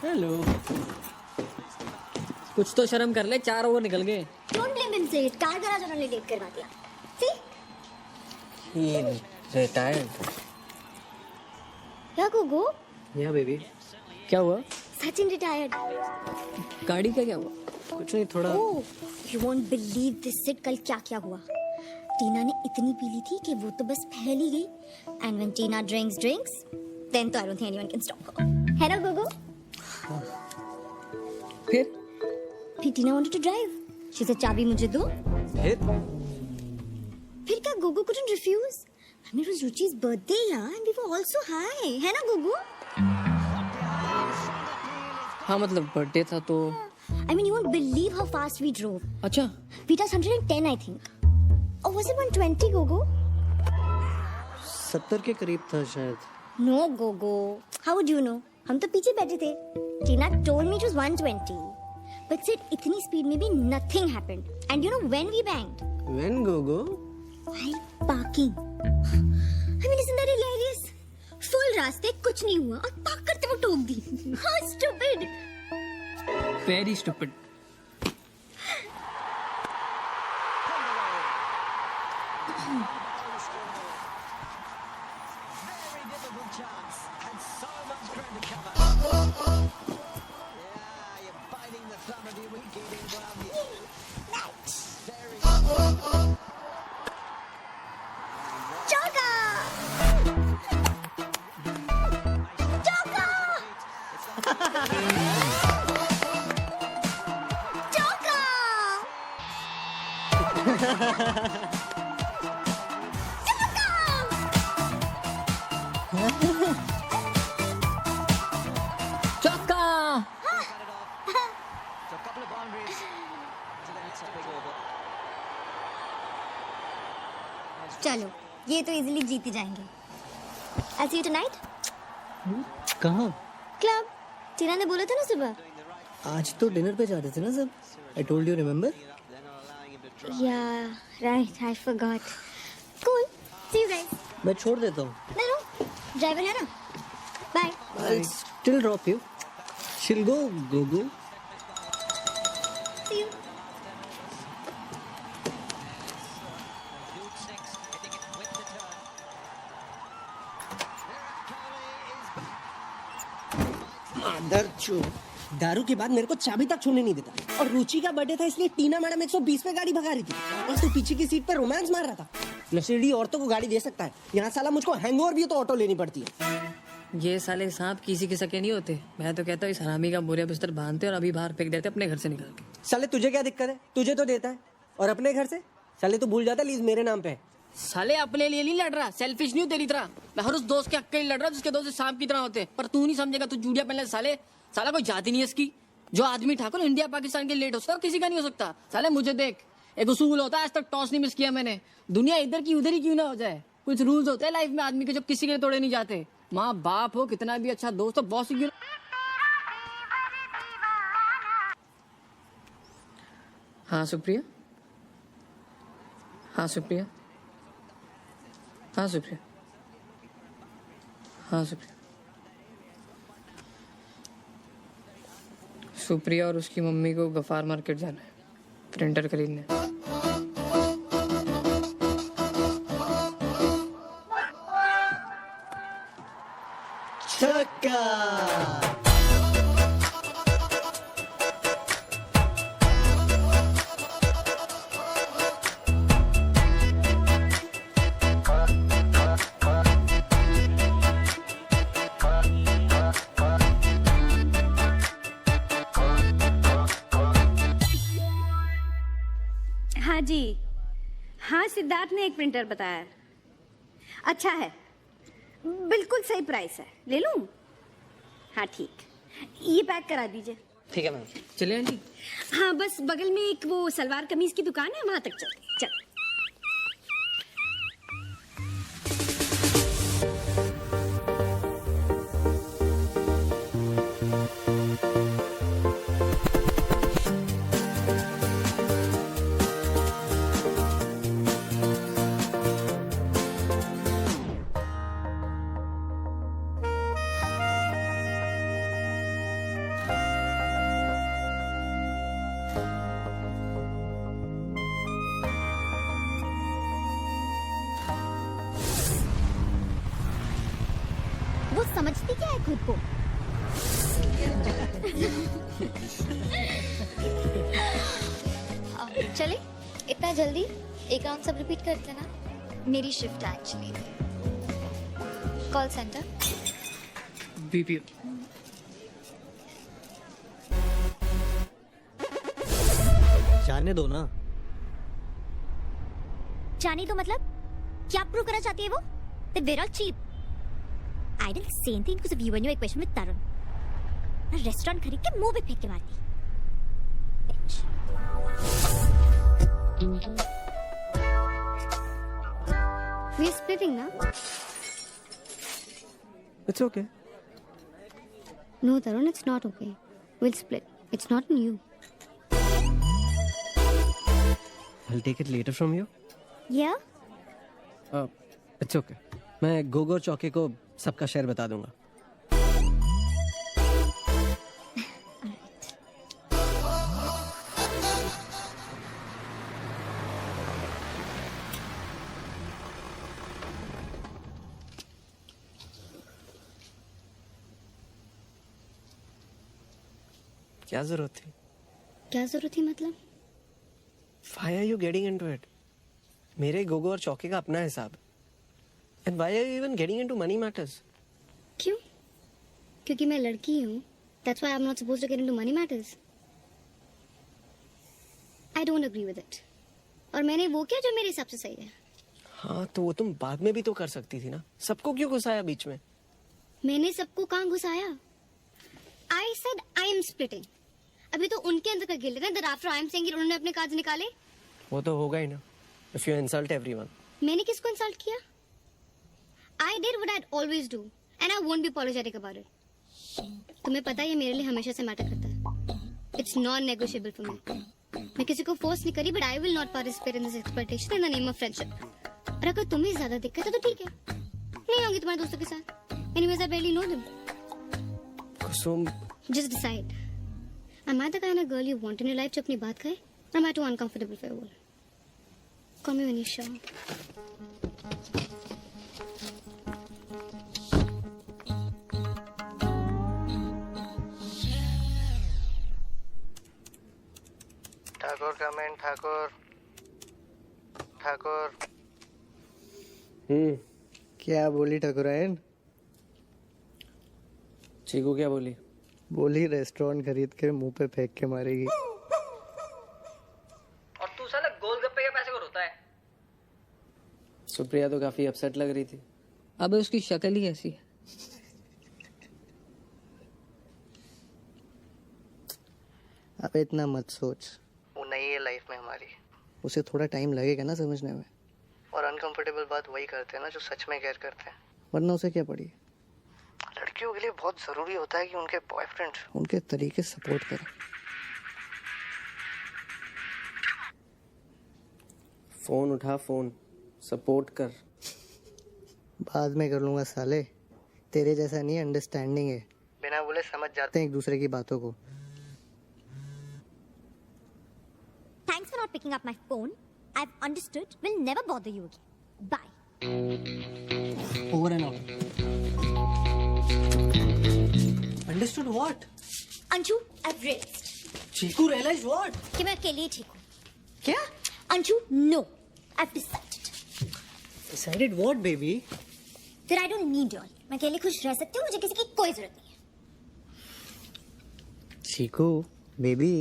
हेलो। कुछ तो शर्म कर ले, 4 ओवर निकल गए। Don't blame him, Sid. Car garage उन्होंने लेट करवा दिया। See? ये रिटायर्ड। क्या गोगो? या बेबी। क्या हुआ? सचिन रिटायर्ड। गाड़ी का क्या हुआ? कुछ नहीं, थोड़ा Oh, you won't believe this, Sid. कल क्या हुआ? टीना ने इतनी पी ली थी कि वो तो बस फैल ही गई। And when Tina drinks, then तो I don't think anyone can stop her. है ना गोगो? फिर टीना wanted to drive. She said चाबी मुझे दो। फिर क्या Gogo couldn't refuse? I mean, it was Ruchi's birthday, yeah, and we were all so high. है ना गोगो? हाँ मतलब बर्थडे था तो। I mean, you won't believe how fast we drove. अच्छा, We touched 110, I think. Or was it 120, Gogo? 70 के करीब था शायद। No, Gogo. How would you know? हम तो पीछे बैठे थे. Tina told me it was 120. But Sid, इतनी speed में भी nothing happened. And you know when we banged? When go? While parking. I mean, isn't that hilarious? Full रास्ते कुछ नहीं हुआ और पार्क करते वो ठोक दी. How stupid! Very stupid. चौका। चलो, ये तो इजीली जीत ही जाएंगे. I'll see you tonight. कहाँ? Club. टीना ने बोला था ना सुबह. आज तो डिनर पे जा रहे थे ना सब. I told you, remember? Yeah, right. I forgot. Cool. See you guys. मैं छोड़ देता हूँ. No. Driver है ना. Bye. I'll still drop you. She'll go. See you. मादरचोद, दारू के बाद मेरे को चाबी तक छूने नहीं देता। और रुचि का बर्थडे था इसलिए टीना मैडम 120 पे गाड़ी भगा रही थी और तू पीछे की सीट पे रोमांस मार रहा था। नशेड़ी औरतों को गाड़ी दे सकता है, यहाँ साला मुझको हैंगओवर भी तो ऑटो लेनी पड़ती है। ये साले सांप किसी के सके नहीं होते। मैं तो कहता हूँ इस हरामी का बुरे बिस्तर बांधते और अभी बाहर फेंक देते अपने घर से निकाल के। साले तुझे क्या दिक्कत है? तुझे तो देता है। और अपने घर से साले तू भूल जाता लीज मेरे नाम पे है। साले अपने लिए नहीं लड़ रहा, सेल्फिश नहीं हूँ तेरी तरह। मैं हर उस दोस्त के हक के लिए लड़ रहा जिसके दोस्त सांप की तरह होते। पर तू नहीं समझेगा, तू जूड़िया पहले साले। साला कोई जाति नहीं है इसकी। जो आदमी ठाकुर इंडिया पाकिस्तान के लेट हो सकता है किसी का नहीं हो सकता। साले मुझे देख, एक उसूल होता है, आज तक टॉस नहीं मिस किया मैंने। दुनिया इधर की उधर ही क्यों ना हो जाए, कुछ रूल्स होते हैं लाइफ में आदमी के जो किसी के लिए तोड़े नहीं जाते। माँ बाप हो, कितना भी अच्छा दोस्त हो, बॉस क्यों। हाँ सुप्रिया, हाँ सुप्रिया, हाँ सुप्रिया, हाँ सुप्रिया। सुप्रिया और उसकी मम्मी को गफार मार्केट जाना है, प्रिंटर खरीदने। छक्का। हाँ जी, हाँ सिद्धार्थ ने एक प्रिंटर बताया है। अच्छा है, बिल्कुल सही प्राइस है, ले लूं? हाँ ठीक, ये पैक करा दीजिए। ठीक है मैम, चलिए आंटी। हाँ बस बगल में एक वो सलवार कमीज की दुकान है, वहां तक चल। समझती क्या है खुद को? चले इतना जल्दी एक राउंड सब रिपीट करते ना. मेरी शिफ्ट है एक्चुअली. Call centre. BPO. जाने दो ना. जाने तो मतलब क्या प्रूव करना चाहती है वो? That we're all cheap. I didn't say anything because of you and your equation with Tarun. मैं रेस्टोरेंट खरीद के मुंह पे फेंक के मारती. Bitch. We're splitting now. It's okay. No, Tarun, it's not okay. We'll split. It's not on you. I'll take it later from you. Yeah? It's okay. मैं गोगो और चौके को सबका शेयर बता दूंगा. क्या जरूरत थी? क्या जरूरत थी मतलब? Why are you getting into it? मेरे गोगो और चौके का अपना हिसाब. And why are you even getting into money matters? क्यों? क्योंकि मैं लड़की हूँ. That's why I'm not supposed to get into money matters. I don't agree with it. और मैंने वो किया जो मेरे हिसाब से सही है. हाँ तो वो तुम बाद में भी तो कर सकती थी ना. सबको क्यों घुसाया बीच में? मैंने सबको कहाँ घुसाया? I said I am splitting. अभी तो उनके अंदर का गिल्ट है ना. That after I am saying it, उन्होंने अपने कार्ड निकाले. वो तो होगा ही ना. If you insult everyone. मैंने किसको इंसल्ट किया? I did what I'd always do, and I won't be apologetic about it. तुम्हें पता है ये मेरे लिए हमेशा से मैटर करता है. It's non-negotiable for me. मैं किसी को फोर्स नहीं करी, but I will not participate in this exploitation in the name of friendship. और अगर तुम्हें ज्यादा दिक्कत है तो ठीक है. नहीं होंगी तुम्हारे दोस्तों के साथ. Anyways, I barely know them. Kusum. Just decide. Am I the kind of girl you want in your life जो अपनी बात कहे? Or am I too uncomfortable for your world? Call me when you're sure. Thakur comment. Thakur. क्या बोली ठाकुरायन? चीकू क्या बोली? बोली रेस्टोरेंट खरीद के मुंह पे फेंक के मारेगी. और तू साला गोलगप्पे के पैसे को रोता है. सुप्रिया तो काफी अपसेट लग रही थी. अबे उसकी शक्ल ही ऐसी है. अब इतना मत सोच. वो नहीं है लाइफ में हमारी. उसे थोड़ा टाइम लगेगा ना समझने में. और अनकंफर्टेबल बात वही करते हैं ना जो सच में केयर करते हैं. वरना उसे क्या पड़ी. लड़कियों के लिए बहुत जरूरी होता है कि उनके बॉयफ्रेंड उनके तरीके सपोर्ट करें. फोन उठा. फोन सपोर्ट कर. बाद में कर लूंगा साले. तेरे जैसा नहीं अंडरस्टैंडिंग है. बिना बोले समझ जाते हैं एक दूसरे की बातों को. Thanks for not picking up my phone. I've understood. Will never bother you again. Bye. Over and out. Understood what? Anshu, I've realized. Chiku realized what? कि मैं अकेली ही ठीक हूँ. क्या? Anshu, no. I've decided. Decided what, baby? That I don't need you all. मैं अकेली खुश रह सकती हूँ. मुझे किसी की कोई जरूरत नहीं है. चीकू, baby.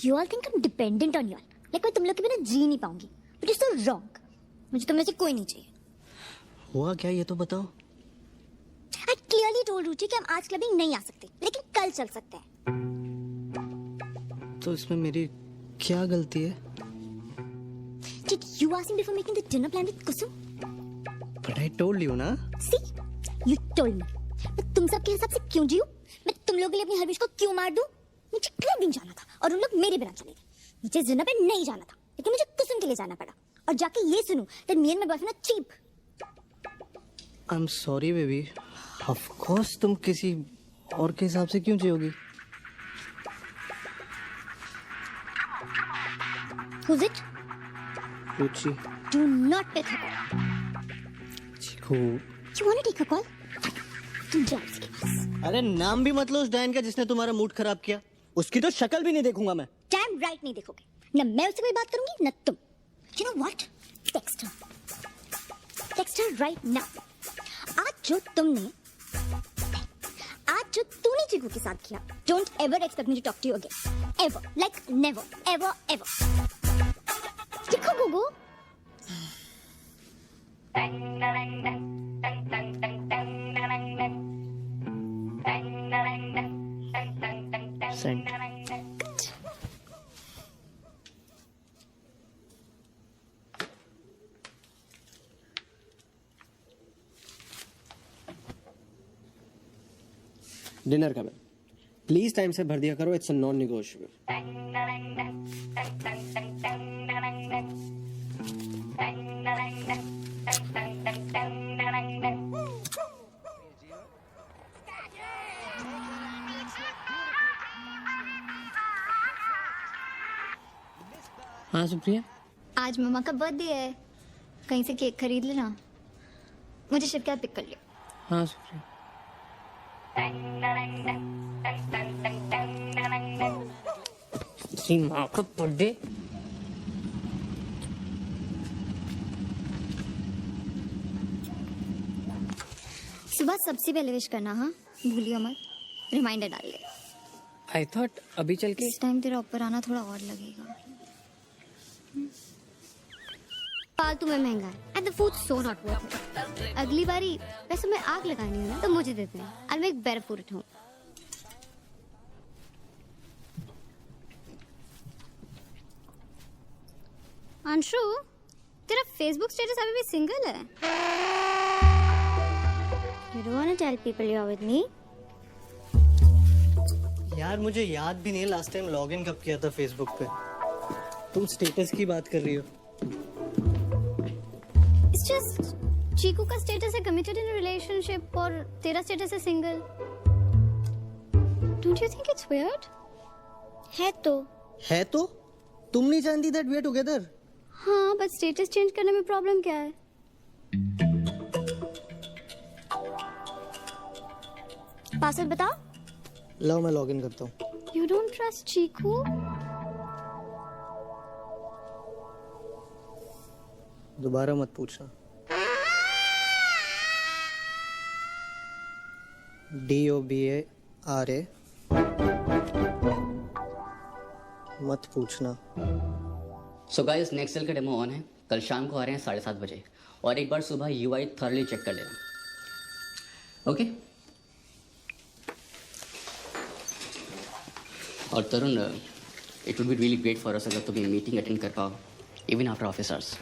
You all think I'm dependent on you all. Like मैं तुम लोग के बिना जी नहीं पाऊंगी. But it's so wrong. मुझे तुम में से कोई नहीं चाहिए. हुआ क्या ये तो बताओ. I clearly told रुचि कि हम आज क्लबिंग नहीं आ सकते, लेकिन कल चल सकते हैं. तो इसमें मेरी क्या गलती है? Did you ask me before making the dinner plan with Kusum? But I told you ना. See, you told me. मैं तुम सब के हिसाब से क्यों जीऊं? मैं तुम लोगों के लिए अपनी हर विश को क्यों मार दूं? मुझे क्लबिंग जाना था और उन लोग मेरे बिना चले गए. मुझे डिनर पे नहीं जाना था, लेकिन मुझे कुसुम के लिए जाना पड़ा. और जाके ये सुनूं that me and my boyfriend are cheap. I'm sorry baby. Of course तुम किसी और के हिसाब से क्यों जियोगी? Who's it? Ruchi. Do not pick her call. Chiku. You want to take her call? तुम जाओ उसके पास। अरे नाम भी मत लो उस डायन का जिसने तुम्हारा मूड खराब किया। उसकी तो शक्ल भी नहीं देखूंगा मैं। Damn right नहीं देखोगे। न मैं उससे कोई बात करूंगी न तुम। You know what? Text her. Text her right now. आज जो तूने चीकू के साथ किया, don't ever expect me to talk to you again. Ever. Like never. Ever. Ever. देखो गोगो। Send. डिनर का प्लीज टाइम से भर दिया करो, इट्स अ नॉन नेगोशिएबल। हाँ सुप्रिया, आज मम्मा का बर्थडे है, कहीं से केक खरीद लेना। मुझे शिव के साथ पिक कर लियो। हाँ सुप्रिया। तेरी माँ का बर्थडे। सुबह सबसे पहले विश करना, हाँ भूलियो मत। रिमाइंडर डाल ले। आई थॉट अभी चल के। इस टाइम तेरा ऊपर आना थोड़ा और लगेगा। फालतू में महंगा है and the food so not worth it. अगली बारी वैसे मैं आग लगानी है ना तो मुझे देते हैं। I make better food at home. Anshu, तेरा फेसबुक स्टेटस अभी भी सिंगल है? You don't want to tell people you're with me? यार मुझे याद भी नहीं लास्ट टाइम लॉगिन कब किया था फेसबुक पे। तुम स्टेटस की बात कर रही हो। It's just चीकू का स्टेटस है कमिटेड इन रिलेशनशिप और तेरा स्टेटस है single. Don't you think it's weird? है तो तुम नहीं जानती दैट वी आर टुगेदर। हाँ, बट स्टेटस चेंज करने में प्रॉब्लम क्या है? पासवर्ड बताओ। लो मैं लॉगिन करता हूँ। You don't trust चीकू? दोबारा मत पूछना। DOBARA मत पूछना। सो गाइस, नेक्स्ट सेल का डेमो ऑन है। कल शाम को आ रहे हैं 7:30 बजे, और एक बार सुबह UI थॉरली चेक कर लेना। ओके? और Tarun, it would be really great for us अगर तुम मीटिंग अटेंड कर पाओ, even after office hours.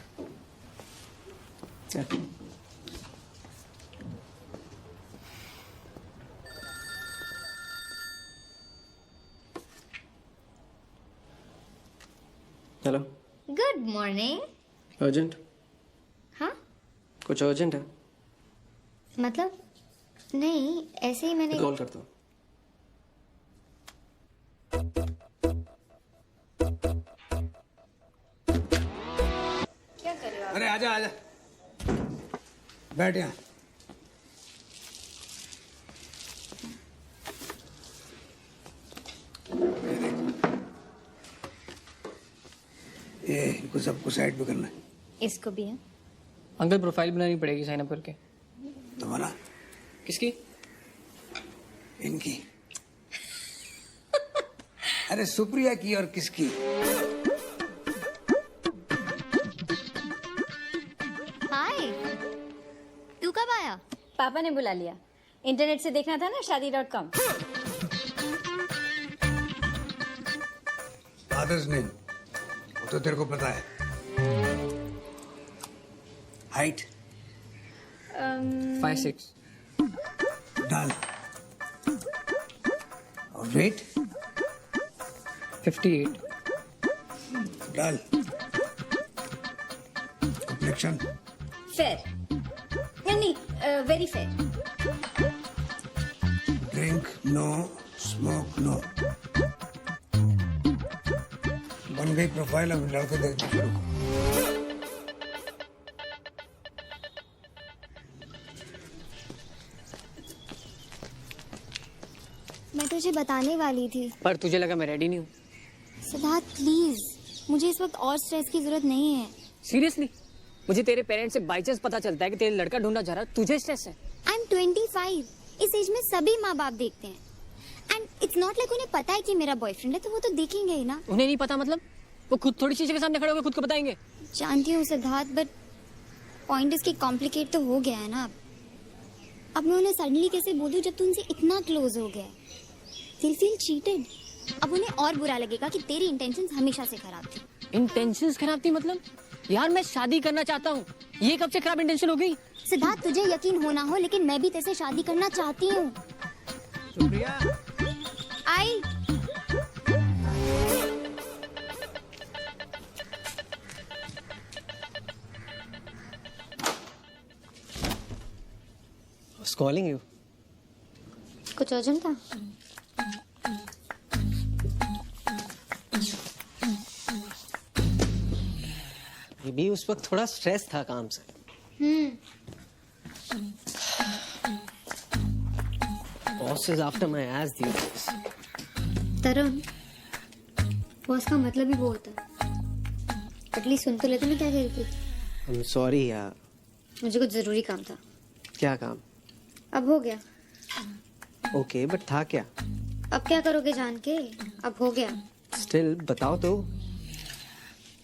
Hello. Good morning. Urgent? हाँ कुछ अर्जेंट है? मतलब नहीं, ऐसे ही मैंने। कॉल करता हूँ। क्या कर रहे हो? अरे आजा आजा, बैठ यहाँ। ये इनको सबको साइड पे करना है। इसको भी है। अंकल प्रोफाइल बनानी पड़ेगी साइन अप करके। तुम्हारा? किसकी? इनकी। अरे सुप्रिया की और किसकी? हाय, तू कब आया? पापा ने बुला लिया। इंटरनेट से देखना था ना शादी.com। फादर्स नेम वो तो तेरे को पता है। हाइट 5'6". डाल। और वेट 58। डाल। कम्प्लेक्शन फेयर, नहीं very fair. Drink no, smoke no. बन गई प्रोफाइल, अब लड़के देखना शुरू करो। मैं तुझे बताने वाली थी। पर तुझे लगा मैं रेडी नहीं हूँ। सिद्धार्थ प्लीज, मुझे इस वक्त और स्ट्रेस की जरूरत नहीं है। सीरियसली, मुझे तेरे पेरेंट्स से बाई चांस पता चलता है कि तेरे लड़का ढूंढा जा रहा है, तुझे स्ट्रेस है? I am 25। इस एज में सभी माँ बाप देखते हैं। एंड इट्स नॉट लाइक उन्हें पता है कि मेरा बॉयफ्रेंड है, तो वो तो देखेंगे ही ना। उन्हें नहीं पता मतलब? वो खुद थोड़ी शीशे के सामने खड़े होकर खुद को बताएंगे। जानती हूँ सिद्धार्थ, बट पॉइंट इसकी कॉम्प्लिकेट तो हो गया है ना। अब मैं उन्हें सडनली कैसे बोल दूं जब तू उनसे इतना क्लोज हो गया है? They'll feel cheated। अब उन्हें और बुरा लगेगा कि तेरी इंटेंशंस हमेशा से खराब थी। इंटेंशंस खराब थी मतलब? यार मैं शादी करना चाहता हूँ, ये कब से खराब इंटेंशन हो गई? सिद्धार्थ तुझे यकीन हो ना हो, लेकिन मैं भी तेरे से शादी करना चाहती हूँ। आई calling you। कुछ अर्जेंट था? भी उस वक्त थोड़ा स्ट्रेस था काम से। Boss is after my S these days। Tarun, boss का मतलब ही वो होता है। एटलीस्ट सुन तो लेते मैं क्या कह रही थी। I'm sorry यार। मुझे कुछ जरूरी काम था। क्या काम? अब हो गया। ओके, बट था क्या? अब क्या करोगे जान के? अब हो गया। स्टिल बताओ तो।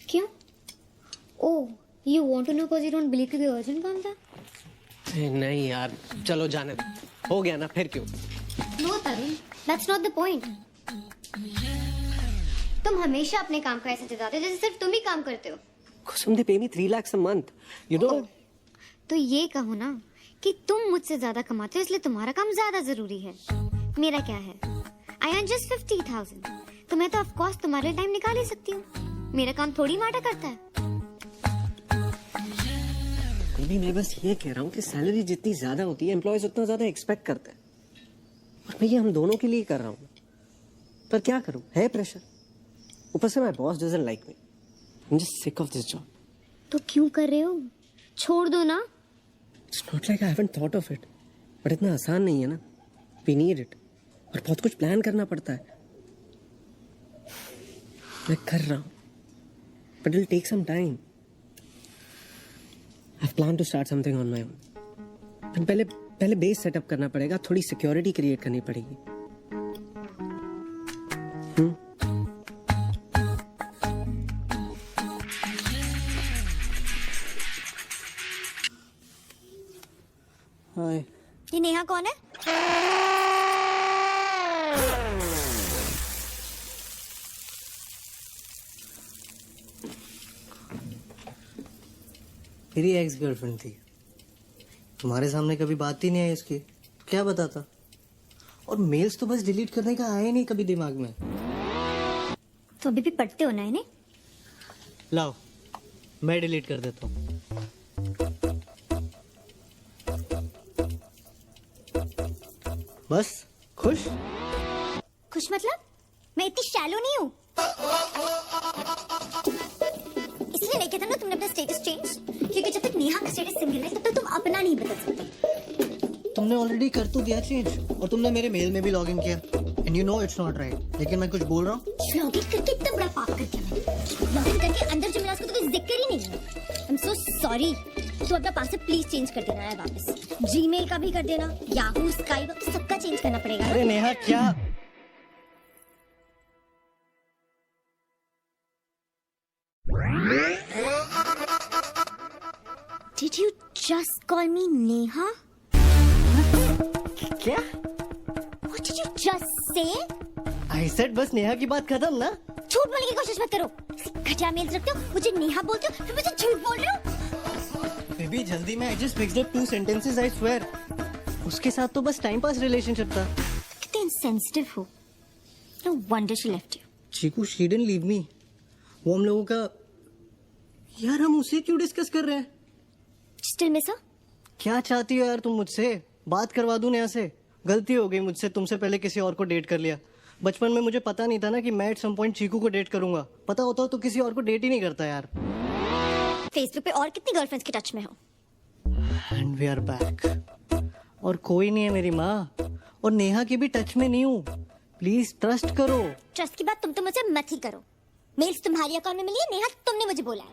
क्यों? Oh, you want to know because you don't believe कि कोई अर्जेंट काम था? नहीं यार, चलो जाने दो। हो गया ना, फिर क्यों? No Tarun, that's not the point. तुम हमेशा अपने काम का ऐसे जताते हो जैसे सिर्फ तुम ही काम करते हो। कुसुम, they pay me 3 lakhs a month। You know। तो ये कहो ना कि तुम मुझसे ज्यादा कमाते हो इसलिए तुम्हारा काम ज्यादा जरूरी है। मेरा क्या है? आई अर्न जस्ट 50,000, तो मैं तो ऑफ कोर्स तुम्हारे लिए टाइम निकाल ही सकती हूँ। मेरा काम थोड़ी माटा करता है। अभी मैं बस ये कह रहा हूँ कि सैलरी जितनी ज्यादा होती है एम्प्लॉयज उतना ज्यादा एक्सपेक्ट करते हैं, और मैं ये हम दोनों के लिए कर रहा हूँ। पर क्या करूँ, है प्रेशर। ऊपर से my boss doesn't like me. I am just sick of this job. तो क्यों कर रहे हो? छोड़ दो ना। It's not like I haven't thought of it, but इतना आसान नहीं है ना। वी नीड इट, और बहुत कुछ प्लान करना पड़ता है। मैं कर रहा हूँ, but it will take some time. I plan to start something on my own. पहले बेस सेटअप करना पड़ेगा, थोड़ी सिक्योरिटी क्रिएट करनी पड़ेगी। हाय। ये नेहा कौन है? मेरी एक्स गर्लफ्रेंड थी। तुम्हारे सामने कभी बात ही नहीं आई इसकी, तो क्या बताता। और मेल्स तो बस डिलीट करने का आया नहीं कभी दिमाग में। तो अभी भी पढ़ते हो ना इन्हें? लाओ, मैं डिलीट कर देता हूँ। बस खुश? खुश मतलब? मैं इतनी शैलो नहीं हूँ। इसलिए नहीं कहता ना तुमने अपना स्टेटस चेंज, क्योंकि जब तक नेहा का स्टेटस सिंगल है तब तक तुम अपना नहीं बदल सकते। तुमने ऑलरेडी कर तो दिया चेंज, और तुमने मेरे मेल में भी लॉग इन किया। And you know it's not right, लेकिन मैं कुछ बोल रहा हूँ। लॉग इन करके इतना बड़ा पाप कर दिया। लॉग इन करके अंदर जो मिला उसको तो कोई जिक्र ही नहीं है। I am so sorry. तो अपना पासवर्ड प्लीज चेंज कर देना है वापस। जीमेल का भी कर देना, याहू, स्काइप, तो सबका चेंज करना पड़ेगा। अरे नेहा क्या? Did you just call me Neha? क्या? What did you just say? I said बस नेहा की बात खत्म ना। झूठ बोलने की कोशिश मत करो। घटिया मेल्स रखते हो, मुझे नेहा बोलते हो, फिर मुझे झूठ बोल रहे हो। बेबी जल्दी में, I just fixed up 2 sentences I swear। उसके साथ तो बस टाइम पास रिलेशनशिप था। कितने इनसेंसिटिव हो। No wonder she left you। Chiku, she didn't leave me। वो हम लोगों का, यार हम उसे क्यों डिस्कस कर रहे हैं? Still miss her? क्या चाहती हो यार तुम मुझसे? बात करवा दूं नेहा से। गलती हो गई मुझसे, तुमसे पहले किसी और को डेट कर लिया। बचपन में मुझे पता नहीं था ना कि मैं एट सम पॉइंट चीकू को डेट करूंगा। पता होता तो किसी और को डेट ही नहीं करता यार। फेसबुक पे और कितनी गर्लफ्रेंड्स के टच में हो? And we are back. और कोई नहीं है मेरी माँ, और नेहा की भी टच में नहीं हूँ। प्लीज ट्रस्ट करो। ट्रस्ट की बात तुम तो मुझसे मत ही करो। मेल्स तुम्हारी अकाउंट में मिली है, नेहा तुमने मुझे बोला है।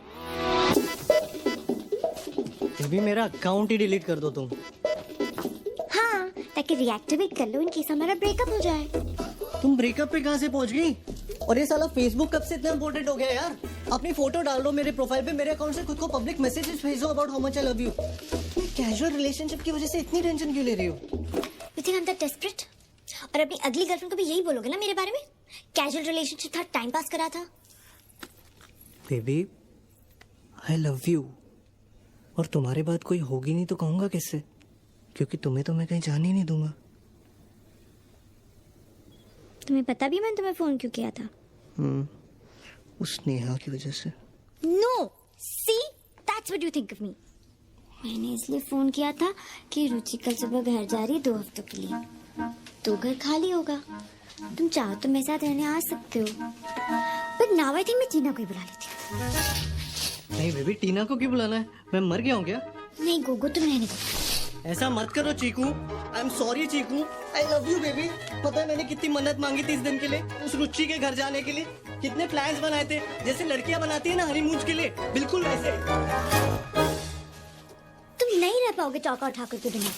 अभी मेरा अकाउंट ही डिलीट कर दो तुम। हाँ, ताकि रिएक्टिवेट कर लो इन केस हमारा ब्रेकअप हो जाए। तुम ब्रेकअप पे कहाँ से पहुंच गई? और ये साला फेसबुक कब से इतना इंपॉर्टेंट हो गया यार? अपनी फोटो डाल दो मेरे प्रोफाइल पे, मेरे अकाउंट से खुद को पब्लिक मैसेजेस भेजो about how much I love you. Casual relationship की वजह से इतनी टेंशन क्यों ले रही हो? You think I'm that desperate? और अपनी अगली गर्लफ्रेंड को भी यही बोलोगे ना मेरे बारे में? कैजुअल रिलेशनशिप था, टाइम पास करा था। बेबी आई लव यू, और तुम्हारे बाद कोई होगी नहीं तो कहूंगा किससे? क्योंकि तुम्हें तो मैं कहीं जाने ही नहीं दूंगा। तुम्हें पता भी मैंने तुम्हें फोन क्यों किया था? उस नेहा की वजह से। No, see that's what you think of me. मैंने इसलिए फोन किया था कि रुचि कल सुबह घर जा रही है 2 हफ्तों के लिए, तो घर खाली होगा। तुम चाहो तो मेरे साथ रहने आ सकते हो। बट नाउ आई थिंक मैं टीना को ही बुला लेती हूँ। नहीं बेबी, टीना को क्यों बुलाना है? मैं मर गया हूँ क्या? नहीं गोगो, तुम रहने दो। ऐसा मत करो Chikoo. I am sorry Chikoo, I love you baby. पता है मैंने कितनी मन्नत मांगी थी इस दिन के लिए, उस रुचि के घर जाने के लिए। कितने प्लान्स बनाए थे, जैसे लड़कियां बनाती है ना हनीमून के लिए, बिल्कुल वैसे। तुम नहीं रह पाओगे चौका और ठाकुर के बिना।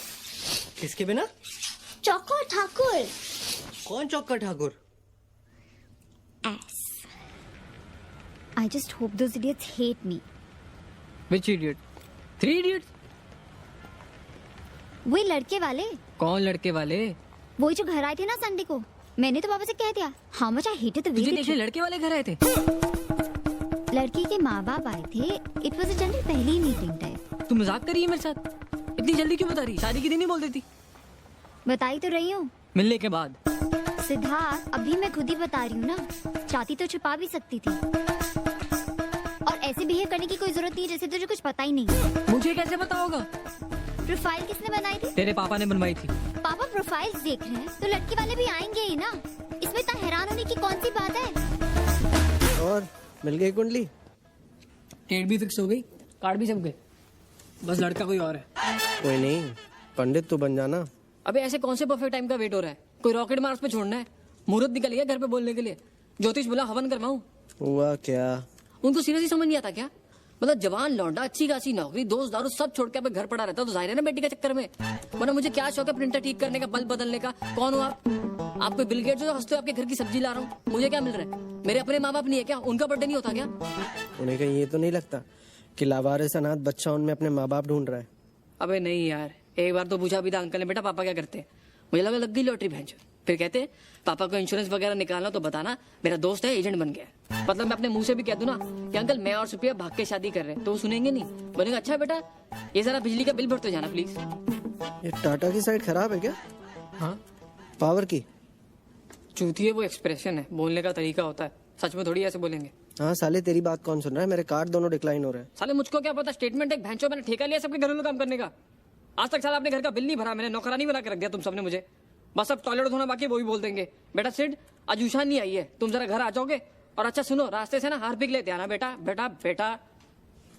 किसके बिना? चौका और ठाकुर। कौन चौका Thakur? Ass. I just hope those idiots hate me. Which idiot? 3 idiots? वही लड़के वाले। कौन लड़के वाले? वही जो घर आए थे ना संडे को। मैंने तो पापा से कह दिया how much I hated the way तुझे they देखने लड़के वाले घर आए थे? लड़की के माँ बाप आए थे। It was a general पहली मीटिंग टाइप। तू मजाक कर रही है मेरे साथ? इतनी जल्दी क्यों बता रही? शादी के दिन ही बोल देती। बताई तो रही हूँ। मिलने के बाद। सिद्धार्थ, अभी मैं खुद ही बता रही हूँ ना। चाहती तो छुपा भी सकती थी, और ऐसे बिहेव करने की कोई जरूरत नहीं है जैसे तुझे कुछ पता ही नहीं। मुझे कैसे पता होगा? प्रोफाइल किसने बनाई थी? तेरे पापा ने बनवाई थी। पापा प्रोफाइल्स देख रहे हैं तो लड़के वाले भी आएंगे ही ना। इसमें इतना हैरान होने की कौन सी बात है? और मिल गई कुंडली? डेट भी फिक्स हो गई, कार्ड भी सब गए, बस लड़का कोई और है। कोई नहीं, पंडित तो बन जाना। अबे ऐसे कौन से परफेक्ट टाइम का वेट हो रहा है? कोई रॉकेट मार्स पे छोड़ना है? मुहूर्त निकल गया घर पे बोलने के लिए। ज्योतिष बोला हवन करवाऊं। हुआ क्या? उनको सीरियसली समझ नहीं आता क्या? मतलब जवान लौंडा, अच्छी खासी नौकरी, दोस्त दारू सब छोड़ के अब घर पड़ा रहता, तो जाहिर है ना बेटी के चक्कर में। वरना मुझे क्या शौक है प्रिंटर ठीक करने का, बल्ब बदलने का? कौन हो आप? कोई बिल गेट्स हो? हंसते हो आपके घर की सब्जी ला रहा हूँ। मुझे क्या मिल रहा है? मेरे अपने माँ बाप नहीं है क्या? उनका बर्थडे नहीं होता क्या? उन्हें कहीं ये तो नहीं लगता कि लावारिस अनाथ बच्चा उनमें अपने माँ बाप ढूंढ रहा है? अबे नहीं यार, एक बार तो पूछा भी था अंकल ने, बेटा पापा क्या करते हैं? मुझे लगा लग गई लॉटरी भैंस। फिर कहते पापा को इंश्योरेंस वगैरह निकालना तो बताना, मेरा दोस्त है एजेंट बन गया। मतलब मैं अपने मुंह से भी कह दूं ना कि अंकल मैं और सुप्रिया भाग के शादी कर रहे हैं, तो वो सुनेंगे नहीं। बोलेंगे अच्छा बेटा ये जरा बिजली का बिल भरते जाना प्लीज। ये टाटा की साइड खराब है क्या? हाँ पावर की? चूती है वो, एक्सप्रेशन है, बोलने का तरीका होता है। सच में थोड़ी ऐसे बोलेंगे। हाँ साले, तेरी बात कौन सुन रहा है? मेरे कार्ड दोनों डिक्लाइन हो रहे हैं। साले मुझको क्या पता, स्टेटमेंट एक भैंचो, मैंने ठेका लिया सबके घरेलू काम करने का। आज तक साला अपने घर का बिल नहीं भरा, मैंने नौकरानी बना के रख दिया तुम सबने मुझे। बस अब टॉयलेट धोना बाकी, वो भी बोल देंगे बेटा सिड आज उषा नहीं आई है, तुम जरा घर आ जाओगे। और अच्छा सुनो, रास्ते से ना हार्पिक लेते आना बेटा। बेटा बेटा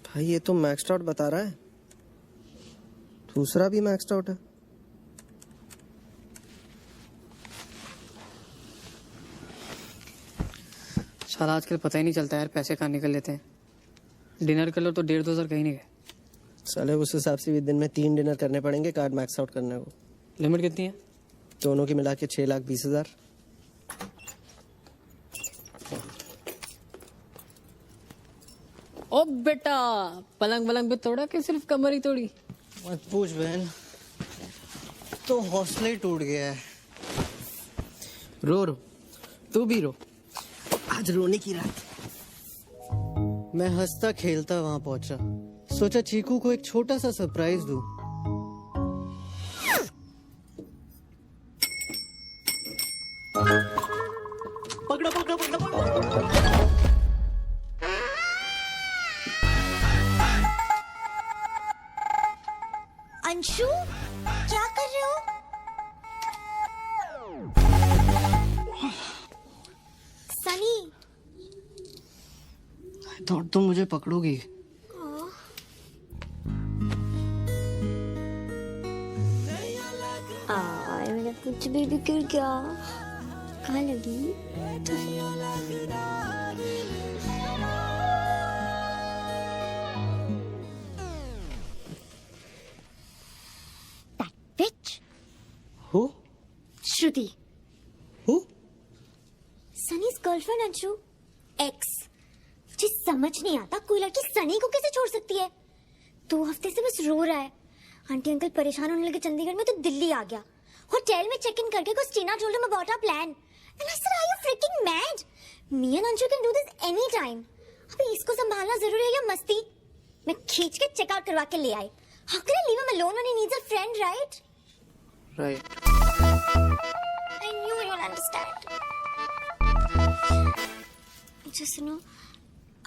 भाई ये तो मैक्स्ड आउट बता रहा है, दूसरा भी मैक्स्ड आउट है। साला आजकल पता ही नहीं चलता यार, पैसे कहाँ निकल लेते हैं। डिनर कर लो तो 1,500 2,000 कहीं नहीं गए। साले उस हिसाब से भी दिन में 3 डिनर करने पड़ेंगे कार्ड मैक्स आउट करने को। लिमिट कितनी है? दोनों की मिला के 6,20,000। ओ बेटा पलंग वलंग पे तोड़ा कि सिर्फ कमर ही तोड़ी? मत पूछ बहन, तो हौसला ही टूट गया है। रो रो, तू भी रो, आज रोने की रात। मैं हंसता खेलता वहां पहुंचा, सोचा चीकू को एक छोटा सा सरप्राइज दूं। पकड़ो पकड़ो पकड़ो पकड़ो। अंशु, क्या कर रहे हो? सनी, थॉट तुम मुझे पकड़ोगी। मेरा कुछ भी बिगड़ गया। कहाँ लगी? That bitch. Who? Shruti. Who? सनी's girlfriend Anshu. Ex. मुझे समझ नहीं आता कोई लड़की सनी को कैसे छोड़ सकती है. 2 हफ्ते से बस रो रहा है. आंटी अंकल परेशान होने लगे चंडीगढ़ में तो दिल्ली आ गया. होटल में चेक इन करके Christina told him about our plan. And I said, are you freaking mad? Me and Anshu can do this anytime. अबे इसको संभालना जरूरी है या मस्ती? मैं खींच के चेकआउट करवा के ले आई. How can I leave him alone when he needs a friend, right? Right. I knew you'll understand. Just you know,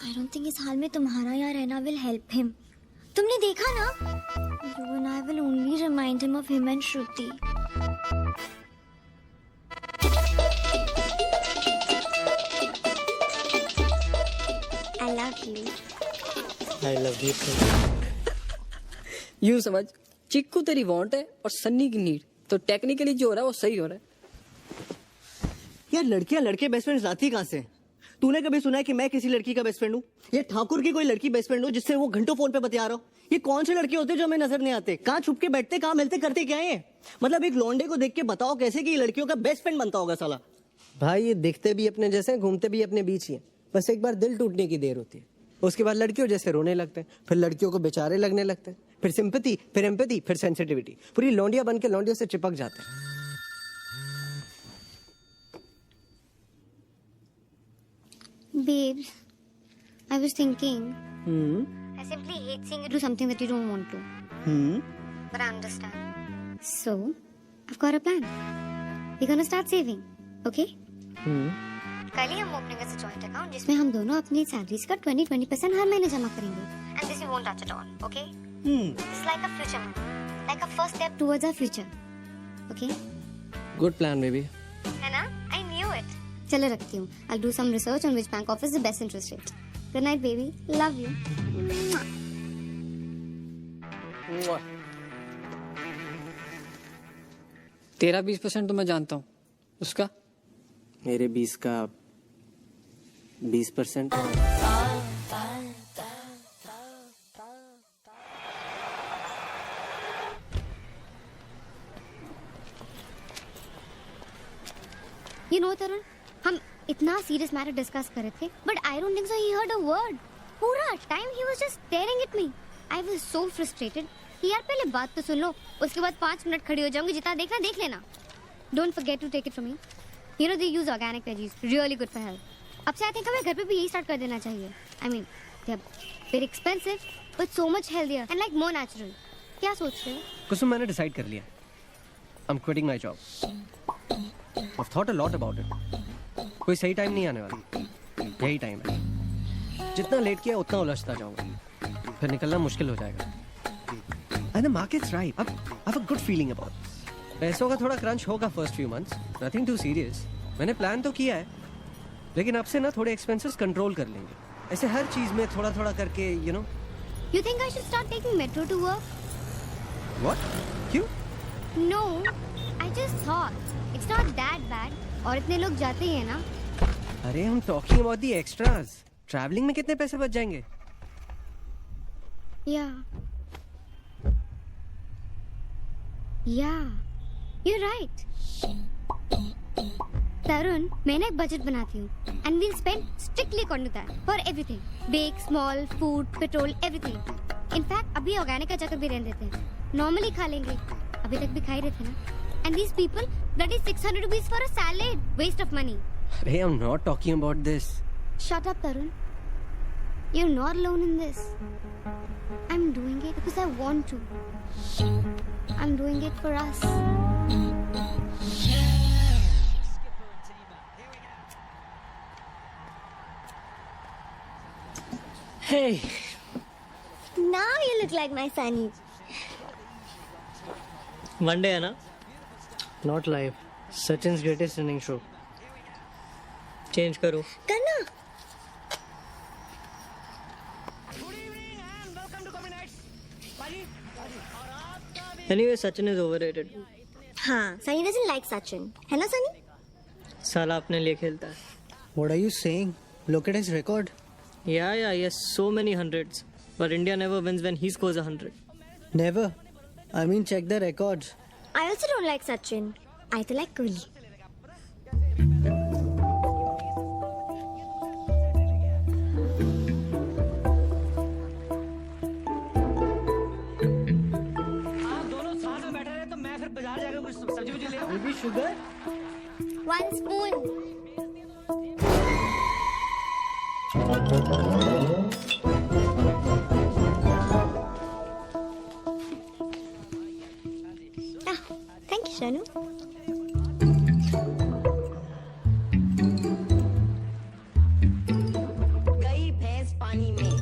I don't think इस हाल में तुम्हारा यहाँ रहना will help him. तुमने देखा ना? You and I will only remind him of him and Shruti. I love you. I love you too. यूं समझ, चिक्कू तेरी वांट है और सन्नी की नीड, तो टेक्निकली जो हो रहा है वो सही हो रहा है. यार लड़कियां लड़के बेस्ट फ्रेंड्स आती कहाँ से? तूने कभी सुना है कि मैं किसी लड़की का बेस्ट फ्रेंड हूँ? ये ठाकुर की कोई लड़की बेस्ट फ्रेंड हो जिससे वो घंटों फोन पे बतिया रहा हो? ये कौन से लड़के होते हैं जो हमें नजर नहीं आते? कहाँ छुप के बैठते, कहाँ मिलते, करते क्या है? मतलब एक लौंडे को देख के बताओ कैसे कि ये लड़कियों का बेस्ट फ्रेंड बनता होगा साला. भाई ये दिखते भी अपने जैसे हैं, घूमते भी अपने बीच ही हैं. बस एक बार दिल टूटने की देर होती है, उसके बाद लड़कियों जैसे रोने लगते हैं, फिर लड़कियों को बेचारे लगने लगते हैं, फिर सिंपैथी, फिर एम्पैथी, फिर सेंसिटिविटी. पूरी लौंडिया बन के लौंडियों से चिपक जाते हैं. Babes, I was thinking. I simply hate seeing you do something that you don't want to. But I understand. So, I've got a plan. We're gonna start saving, okay? कल ही हम ओपनिंग ऐसे जॉइंट अकाउंट जिसमें हम दोनों अपनी सैलरीज का 20% हर महीने जमा करेंगे. And this we won't touch at all, okay? It's like a future money, like a first step towards our future, okay? Good plan baby. है ना? I knew it. चलो रखती हूँ. I'll do some research on which bank offers the best interest rate. Good night, baby. Love you. तेरा 20% तो मैं जानता हूँ, उसका? मेरे 20 का 20%. You know, Tarun, हम इतना सीरियस मैटर डिस्कस कर रहे थे, but I don't think so he heard a word. पूरा time he was just staring at me. I was so frustrated. यार पहले बात तो सुन लो, उसके बाद 5 मिनट खड़ी हो जाऊंगी. जितना देखना देख लेना. Don't forget to take it from me. You know they use organic veggies, really good for health. अब से I think हमें घर पे भी यही स्टार्ट कर देना चाहिए. I mean, they're very expensive, but so much healthier and like more natural. क्या सोच रहे हो? कुसुम मैंने डिसाइड कर लिया. I'm quitting my job. I've thought a lot about it. कोई सही टाइम नहीं आने वाला. यही टाइम है. जितना लेट किया उतना उलझता जाऊंगा. फिर निकलना मुश्किल हो जाएगा. And the market's right. I have a good feeling about it. पैसों का थोड़ा क्रंच होगा first few months. Nothing too serious. मैंने प्लान तो किया है, लेकिन अब से ना थोड़े एक्सपेंसेस कंट्रोल कर लेंगे. ऐसे हर चीज में थोड़ा थोड़ा करके, you know. You think I should start taking metro to work? What? क्यों? No, I just thought it's not that bad. और इतने लोग जाते ही हैं ना. अरे हम talking about the extras. Travelling में कितने पैसे बच जाएंगे? Yeah, you're right. तरुण, मैंने एक बजट बनाती हूँ. And we'll spend strictly according to that for everything. Big, small, food, petrol, everything. In fact, अभी ऑर्गेनिक का चक्कर भी रहने देते हैं. Normally खा लेंगे. अभी तक भी खा ही रहे थे ना. And these people, that is 600 rupees for a salad. Waste of money. अरे I'm not talking about this. Shut up, Tarun. You're not alone in this. I'm doing it because I want to. I'm doing it for us. Hey. Now you look like my Sunny. One day है ना? Not live. Sachin's greatest inning show. Change करो. करना. Anyway, Sachin is overrated. हाँ, Sunny doesn't like Sachin. है ना Sunny? साला अपने लिए खेलता है. What are you saying? Look at his record. Yeah, he has so many hundreds. But India never wins when he scores 100. Never. I mean, check the records. I also don't like Sachin. I do like Kohli. Maybe sugar? 1 spoon. Thank you, Shanu. गई भैंस पानी में.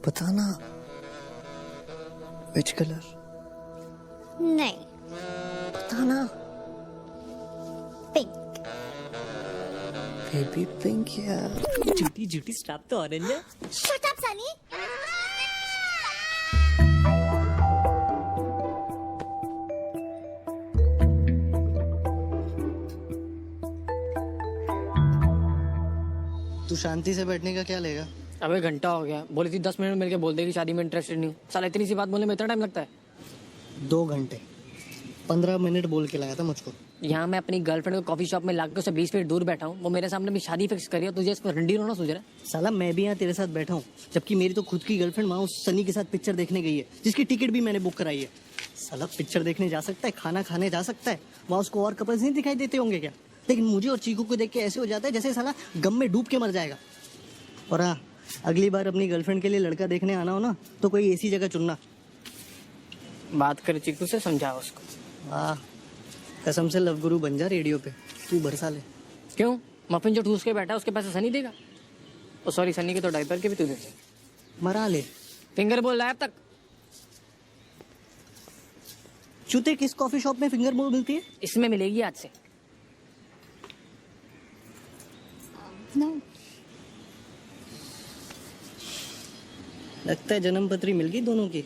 बताना. Which color? नहीं. बताना. Pink. Baby pink, yeah. GT staff तो ऑरेंज है. Shut up, Sunny. तू शांति से बैठने का क्या लेगा? अबे घंटा हो गया. बोली थी 10 मिनट मिलके बोल देगी शादी में इंटरेस्टेड नहीं हूँ. साला इतनी सी बात बोलने में इतना टाइम लगता है. 2 घंटे 15 मिनट बोल के लाया था मुझको. यहाँ मैं अपनी गर्लफ्रेंड को कॉफी शॉप में लाकर उसे 20 फीट दूर बैठा हूँ. वो मेरे सामने भी शादी फिक्स करी है. तुझे इस पर रंडी रोना सूझ रहा है? साला मैं भी यहाँ तेरे साथ बैठा हूँ, जबकि मेरी तो खुद की गर्लफ्रेंड वहाँ उस सनी के साथ पिक्चर देखने गई है, जिसकी टिकट भी मैंने बुक कराई है. साला पिक्चर देखने जा सकता है, खाना खाने जा सकता है, वहाँ उसको और कपल्स नहीं दिखाई देते होंगे क्या? लेकिन मुझे और चीकू को देख के ऐसे हो जाता है जैसे साला गम में डूब के मर जाएगा. और हाँ, अगली बार अपनी गर्लफ्रेंड के लिए लड़का देखने आना हो ना, तो कोई ऐसी जगह चुनना. बात कर चीकू से, समझा उसको. वाह, कसम से लव गुरु बन जा रेडियो पे. तू बरसा ले. क्यों? मफिन जो ठूस के बैठा है उसके पैसे सनी देगा? ओ सॉरी, सनी के तो डायपर के भी तू दे. मरा ले. फिंगर बोल रहा है अब तक. चूते, किस कॉफी शॉप में फिंगर बोल मिलती है? इसमें मिलेगी आज से. No. लगता है जन्म पत्री मिल गई दोनों की.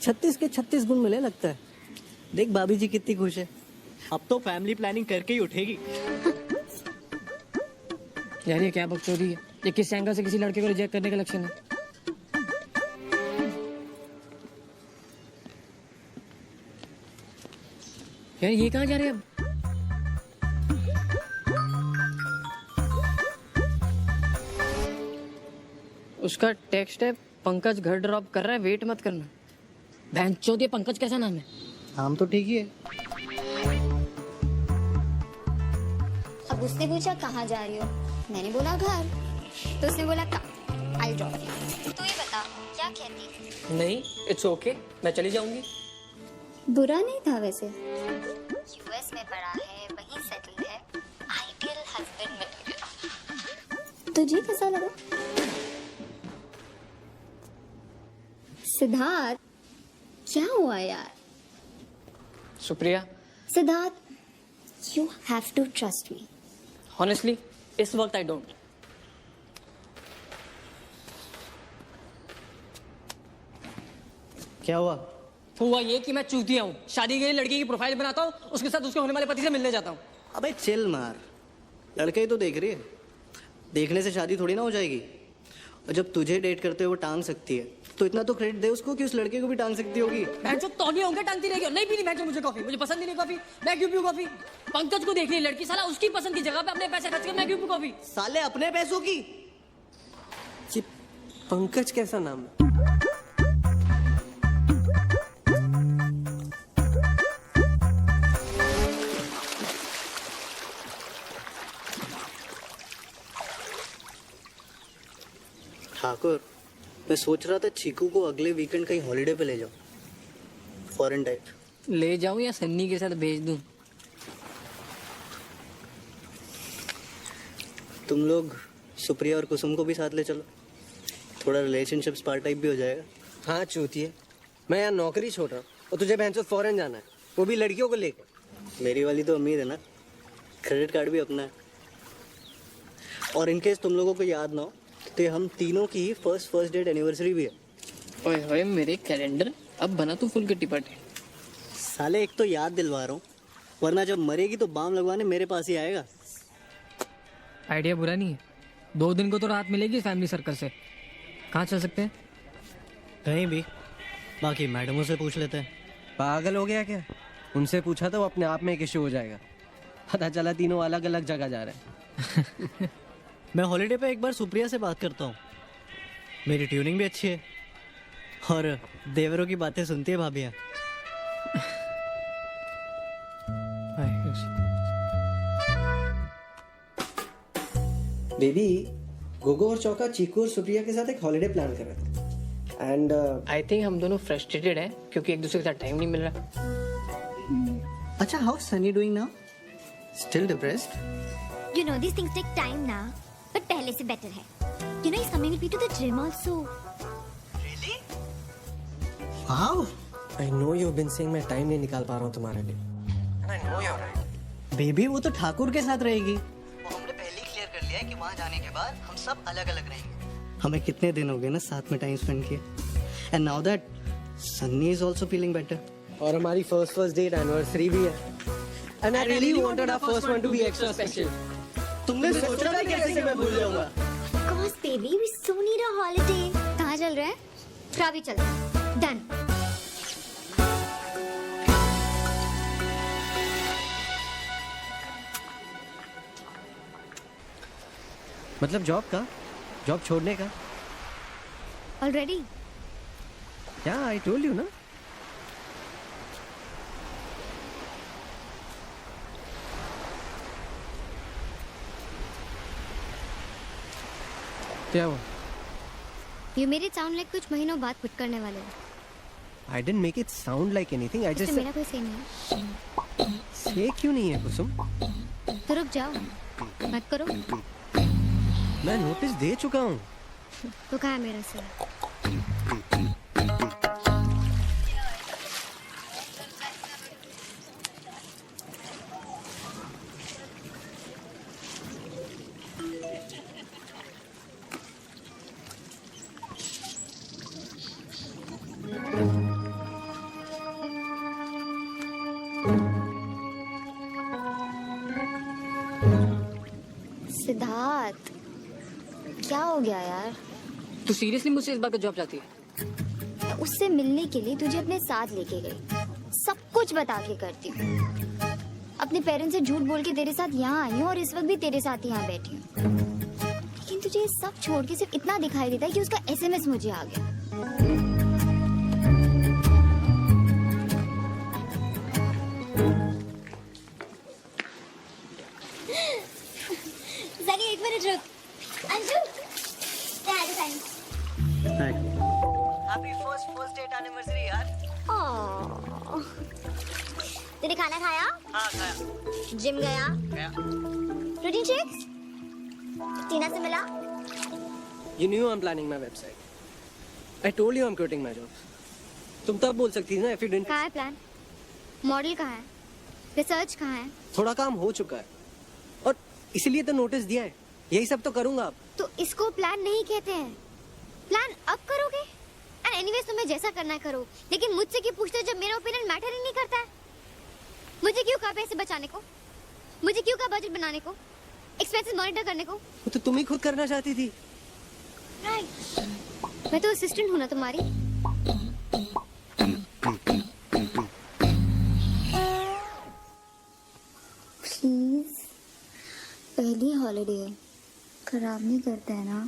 36 के 36 गुण मिले लगता है. देख भाभी जी कितनी खुश है. अब तो फैमिली प्लानिंग करके ही उठेगी. यार ये क्या बकचोदी है? ये किस एंगल से किसी लड़के को रिजेक्ट करने का लक्षण है? यार ये कहाँ जा रहे हैं अब? उसका टेक्स्ट है, पंकज घर ड्रॉप कर रहा है, वेट मत करना. भैंचोद, ये पंकज कैसा नाम है? नाम तो ठीक ही है. अब उसने पूछा कहाँ जा रही हो, मैंने बोला घर, तो उसने बोला कम, आई ड्रॉप यू. तू ही बता क्या कहती? नहीं, इट्स ओके, मैं चली जाऊंगी. बुरा नहीं था वैसे. यूएस में पढ़ा है, वहीं सेटल है, आइडियल हस्बैंड मिल गया. तुझे कैसा लगा? सिद्धार्थ, क्या हुआ यार? Supriya, Siddharth, you have to trust me. honestly, इस वक्त आई डोंट. क्या हुआ? हुआ ये कि मैं चूतिया हूँ. शादी के लिए लड़की की प्रोफाइल बनाता हूँ, उसके साथ उसके होने वाले पति से मिलने जाता हूँ. अबे चिल मार. लड़का ही तो देख रही है. देखने से शादी थोड़ी ना हो जाएगी. और जब तुझे डेट करते हुए वो टांग सकती है, तो इतना तो क्रेडिट दे उसको कि उस लड़के को भी टांग सकती होगी. भैंचो तौलिए होंगे टांगती रहेगी. नहीं पीनी भैंचो मुझे कॉफी, मुझे पसंद नहीं कॉफी. मैं क्यों पीऊँ कॉफी? पंकज को देख ली लड़की, साला उसकी पसंद की जगह पे अपने पैसे खर्च कर मैं क्यों पीऊँ कॉफी? साले अपने पैसों की. पंकज कैसा नाम है? ठाकुर, मैं सोच रहा था चीकू को अगले वीकेंड कहीं हॉलीडे पे ले जाऊं, फॉरेन टाइप. ले जाऊं या सन्नी के साथ भेज दूं? तुम लोग सुप्रिया और कुसुम को भी साथ ले चलो, थोड़ा रिलेशनशिप स्पार्क टाइप भी हो जाएगा. हाँ चूतिए, मैं यहाँ नौकरी छोड़ रहा हूँ और तुझे भैंसो फॉरेन जाना है, वो भी लड़कियों को लेकर. मेरी वाली तो उम्मीद है ना, क्रेडिट कार्ड भी अपना है. और इनकेस तुम लोगों को याद ना हो तो हम तीनों की फर्स्ट डेट एनिवर्सरी भी है. ओए होए मेरे कैलेंडर, अब बना तू फुल किट्टी पार्टी. साले एक तो याद दिलवा रहा हूँ, वरना जब मरेगी तो बाम लगवाने मेरे पास ही आएगा। आइडिया बुरा नहीं है। 2 दिन को तो राहत मिलेगी फैमिली सर्कल से। कहाँ चल सकते हैं? कहीं भी, बाकी मैडमों से पूछ लेते हैं। पागल हो गया क्या? उनसे पूछा तो अपने आप में एक इश्यू हो जाएगा। पता चला तीनों अलग अलग जगह जा रहे हैं। मैं हॉलीडे पे एक बार सुप्रिया से बात करता हूँ। मेरी ट्यूनिंग भी अच्छी है और देवरों की बातें सुनती है भाभियाँ। बेबी, गोगो और चौका चीकू और सुप्रिया के साथ एक हॉलीडे प्लान कर रहे थे एंड आई थिंक हम दोनों फ्रस्ट्रेटेड हैं क्योंकि एक दूसरे के साथ टाइम नहीं मिल रहा। अच्छा, how Sunny doing now? Still depressed? You know these things take time ना, but पहले से better है. You know he's coming with me to the gym also. Really? Wow. I know you've been saying मैं टाइम नहीं निकाल पा रहा हूँ तुम्हारे लिए. And I know you're right. Baby वो तो ठाकुर के साथ रहेगी। वो हमने पहले ही क्लियर कर लिया है कि वहाँ जाने के बाद हम सब अलग अलग रहेंगे। हमें कितने दिन हो गए ना साथ में टाइम स्पेंड किए। And now that Sunny is also feeling better. और हमारी फर्स्ट डेट एनिवर्सरी भी है. And I really wanted our first one to be extra special. तुमने सोचा था कैसे मैं भूल जाऊंगा? Of course baby, we so need a holiday. कहाँ चल रहे हैं? krabi चलते हैं. Done. मतलब जॉब का? जॉब छोड़ने का? Already? Yeah, I told you ना. क्या हुआ? You made it sound like कुछ महीनों बाद quit करने वाले हो. I didn't make it sound like anything. I इससे just मेरा कोई say नहीं है. से क्यों नहीं है कुसुम? तो रुक जाओ. मत करो. मैं नोटिस दे चुका हूँ. तो कहाँ है मेरा से? सिद्धार्थ, क्या हो गया यार? तू सीरियसली मुझसे इस बार का जॉब चाहती है? उससे मिलने के लिए तुझे अपने साथ लेके गई, सब कुछ बता के करती हूँ. अपने पेरेंट्स से झूठ बोल के तेरे साथ यहाँ आई हूँ और इस वक्त भी तेरे साथ यहाँ बैठी हूँ. लेकिन तुझे ये सब छोड़ के सिर्फ इतना दिखाई देता है कि उसका SMS मुझे आ गया. जरी एक मिनट रुक. Anju, happy first date anniversary यार. तूने खाना खाया? हाँ खाया. जिम गया? गया. Protein shakes? टीना से मिला? You knew I'm planning my website. I told you I'm quitting my job. तुम तब बोल सकती थी ना if you didn't. कहाँ है प्लान? मॉडल कहाँ है? रिसर्च कहाँ है? थोड़ा काम हो चुका है और इसीलिए तो नोटिस दिया है. यही सब तो करूंगा अब. तो इसको प्लान नहीं कहते हैं. प्लान अब करोगे? एंड एनीवेज तुम्हें जैसा करना है करो. लेकिन मुझसे क्यों पूछते हो जब मेरा ओपिनियन मैटर ही नहीं करता है? मुझे क्यों कहा पैसे बचाने को? मुझे क्यों कहा बजट बनाने को? एक्सपेंसेस मॉनिटर करने को? वो तो तुम ही खुद करना चाहती थी. राइट. मैं तो असिस्टेंट हूँ ना तुम्हारी. प्लीज पहली हॉलीडे खराब नहीं करते हैं ना.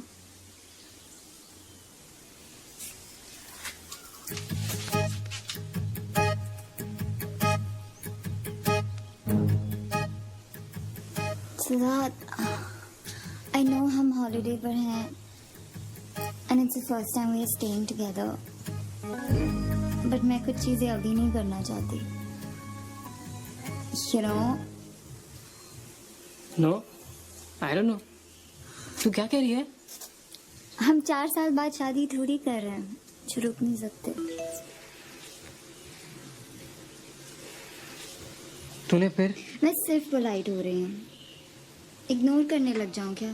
सिद्धार्थ, आई नो हम हॉलीडे पर हैं and it's the first time we are staying together, but मैं कुछ चीजें अभी नहीं करना चाहती. You know. No, I don't know. तू क्या कह रही है? हम 4 साल बाद शादी थोड़ी कर रहे हैं जो रुक नहीं सकते. तूने फिर? मैं सिर्फ पोलाइट हो रही हूँ. इग्नोर करने लग जाऊं क्या?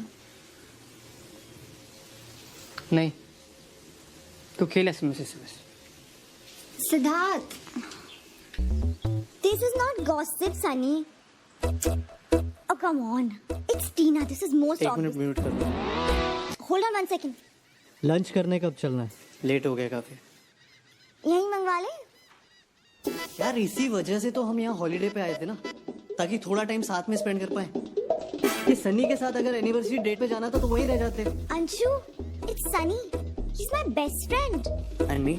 नहीं, तू खेल SMS. Siddharth, This is not gossip, Sunny. Oh, come on. It's Tina. This is most obvious. Mute कर दो। Hold on 1 second. लंच करने कब चलना है? लेट हो गया काफी। यहीं मंगवा ले। यार इसी वजह से तो हम यहाँ हॉलीडे पे आए थे ना, ताकि थोड़ा टाइम साथ में स्पेंड कर पाए। ये सनी के साथ अगर एनिवर्सरी डेट पे जाना था तो वहीं रह जाते। Anshu, it's Sunny. He's my best friend. And me?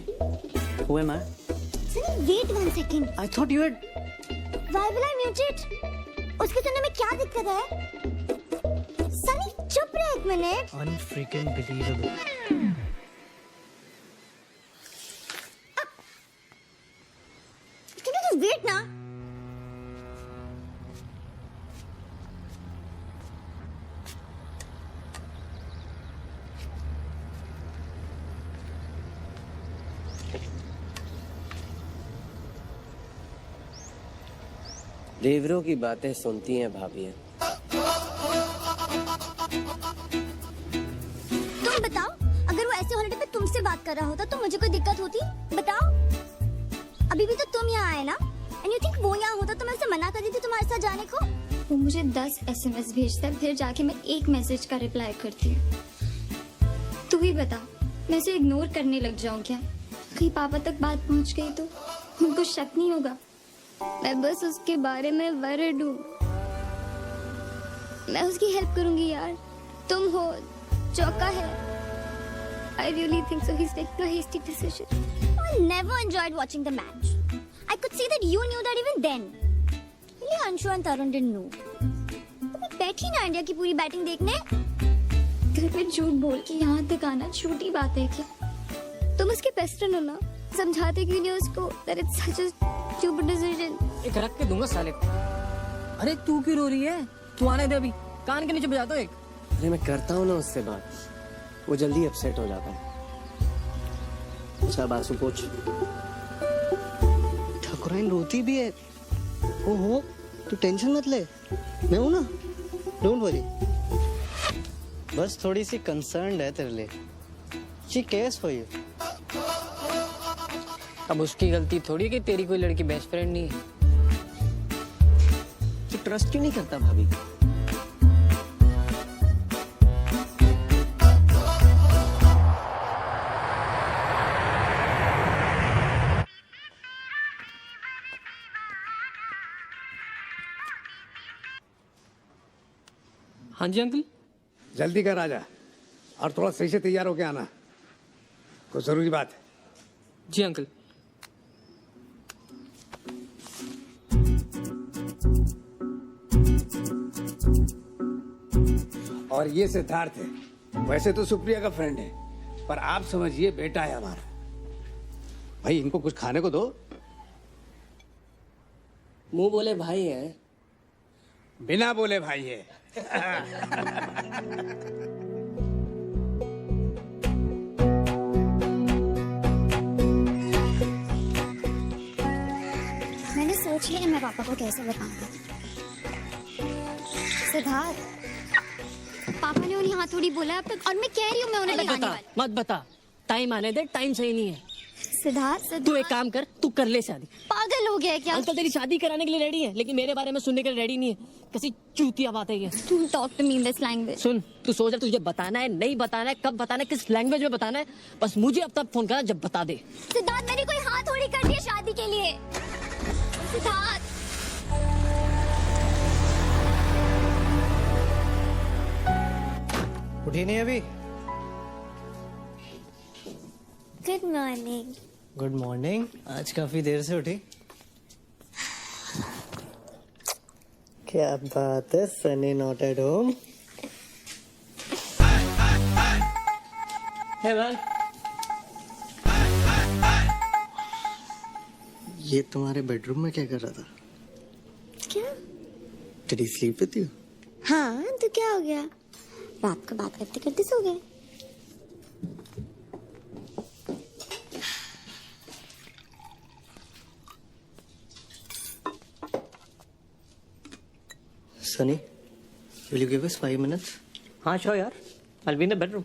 Who am I? Sunny, wait 1 second. I thought you had... Why will I mute it? उसके सुनने में क्या दिक्कत है? Sunny, चुप रहे 1 minute. Unfreaking believable. Can you just wait ना? देवरों की बातें सुनती हैं भाभियां। तुम बताओ, अगर वो ऐसे हॉलिडे पे तुमसे बात कर रहा होता तो मुझे कोई दिक्कत होती? बताओ। अभी भी तो तुम यहाँ आए ना? एंड यू थिंक वो यहाँ होता तो मैं उसे मना कर दी थी तुम्हारे साथ जाने को? वो मुझे 10 SMS भेजता है, फिर जाके मैं 1 मैसेज का रिप्लाई करती हूँ। तू ही बता, मैं उसे इग्नोर करने लग जाऊँ क्या? कहीं पापा तक बात पहुँच गई तो उनको शक नहीं होगा? मैं बस उसके बारे में वरीड हूँ। मैं उसकी हेल्प करूंगी यार। तुम हो, चौका है। I really think so. He's taking a hasty decision. I never enjoyed watching the match. I could see that you knew that even then. Really, Anshu and Tarun didn't know. तुम बैठी ना इंडिया की पूरी बैटिंग देखने? घर पे झूठ बोल के यहाँ तक आना छोटी बात है क्या? तुम उसके बेस्ट फ्रेंड हो ना? समझाते क्यों नहीं उसको that it's such a stupid decision? एक रख के दूंगा साले को। अरे तू क्यों रो रही है? तू आने दे अभी, कान के नीचे बजा दो एक। अरे मैं करता हूँ ना उससे बात, वो जल्दी अपसेट हो जाता है। अच्छा बासु पूछ। ठाकुराइन रोती भी है। ओहो, तू टेंशन मत ले, मैं हूं ना, डोंट वरी। बस थोड़ी सी कंसर्न्ड है तेरे लिए। She cares for you. अब उसकी गलती थोड़ी है कि तेरी कोई लड़की बेस्ट फ्रेंड नहीं है। तू ट्रस्ट क्यों नहीं करता भाभी? हाँ जी अंकल। जल्दी कर आजा और थोड़ा सही से तैयार होके आना, कोई जरूरी बात है। जी अंकल। और ये सिद्धार्थ है, वैसे तो सुप्रिया का फ्रेंड है, पर आप समझिए बेटा है हमारा। भाई इनको कुछ खाने को दो। मुंह बोले भाई है, बिना बोले भाई है। मैंने सोच लिया मैं पापा को कैसे बताऊंगा। सिद्धार्थ, पापा ने उन्हें हाथ थोड़ी बोला अब तक, और मैं कह रही हूँ मैं उन्हें बताने वाली। मत बता, टाइम आने दे, टाइम सही नहीं है। सिद्धार्थ, तू एक काम कर, तू कर ले शादी। पागल हो गया है क्या? अंकल तेरी शादी कराने के लिए रेडी है, लेकिन मेरे बारे में सुनने के लिए रेडी नहीं है। कैसी चूतिया बात है ये। Don't talk to me in this language. सुन, तू सोच तुझे बताना है, नहीं बताना है, कब बताना है, किस लैंग्वेज में बताना है, बस मुझे अब तक फोन करना जब बता दे। सिद्धार्थ, मैंने कोई हाथ थोड़ी कर दिया शादी के लिए। सिद्धार्थ, उठी नहीं अभी? Good morning. Good morning. आज काफी देर से उठी। क्या बात है, Sunny not at home. Hey man, ये तुम्हारे बेडरूम में क्या कर रहा था? क्या? Did he sleep with you? हाँ, तो क्या हो गया? रात को बात करते करते सो गए। Sunny, will you give us 5 minutes? हाँ श्योर यार, I'll be in the bedroom.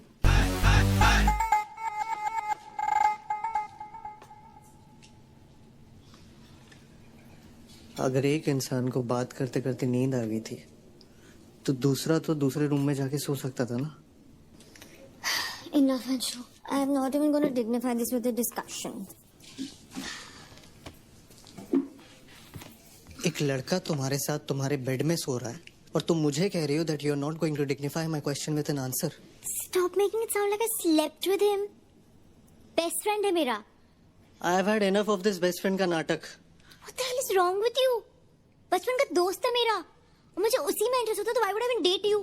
अगर एक इंसान को बात करते करते नींद आ गई थी तो दूसरा तो दूसरे रूम में जाके सो सकता था ना। Enough, Anshu. I am not even going to dignify this with a discussion. एक लड़का तुम्हारे साथ तुम्हारे बेड में सो रहा है और तुम मुझे कह रही हो that you are not going to dignify my question with an answer. Stop making it sound like I slept with him. Best friend है मेरा. I have had enough of this best friend का नाटक. What the hell is wrong with you? बचपन का दोस्त है मेरा. और मुझे उसी में इंटरेस्ट होता तो why would I even date you?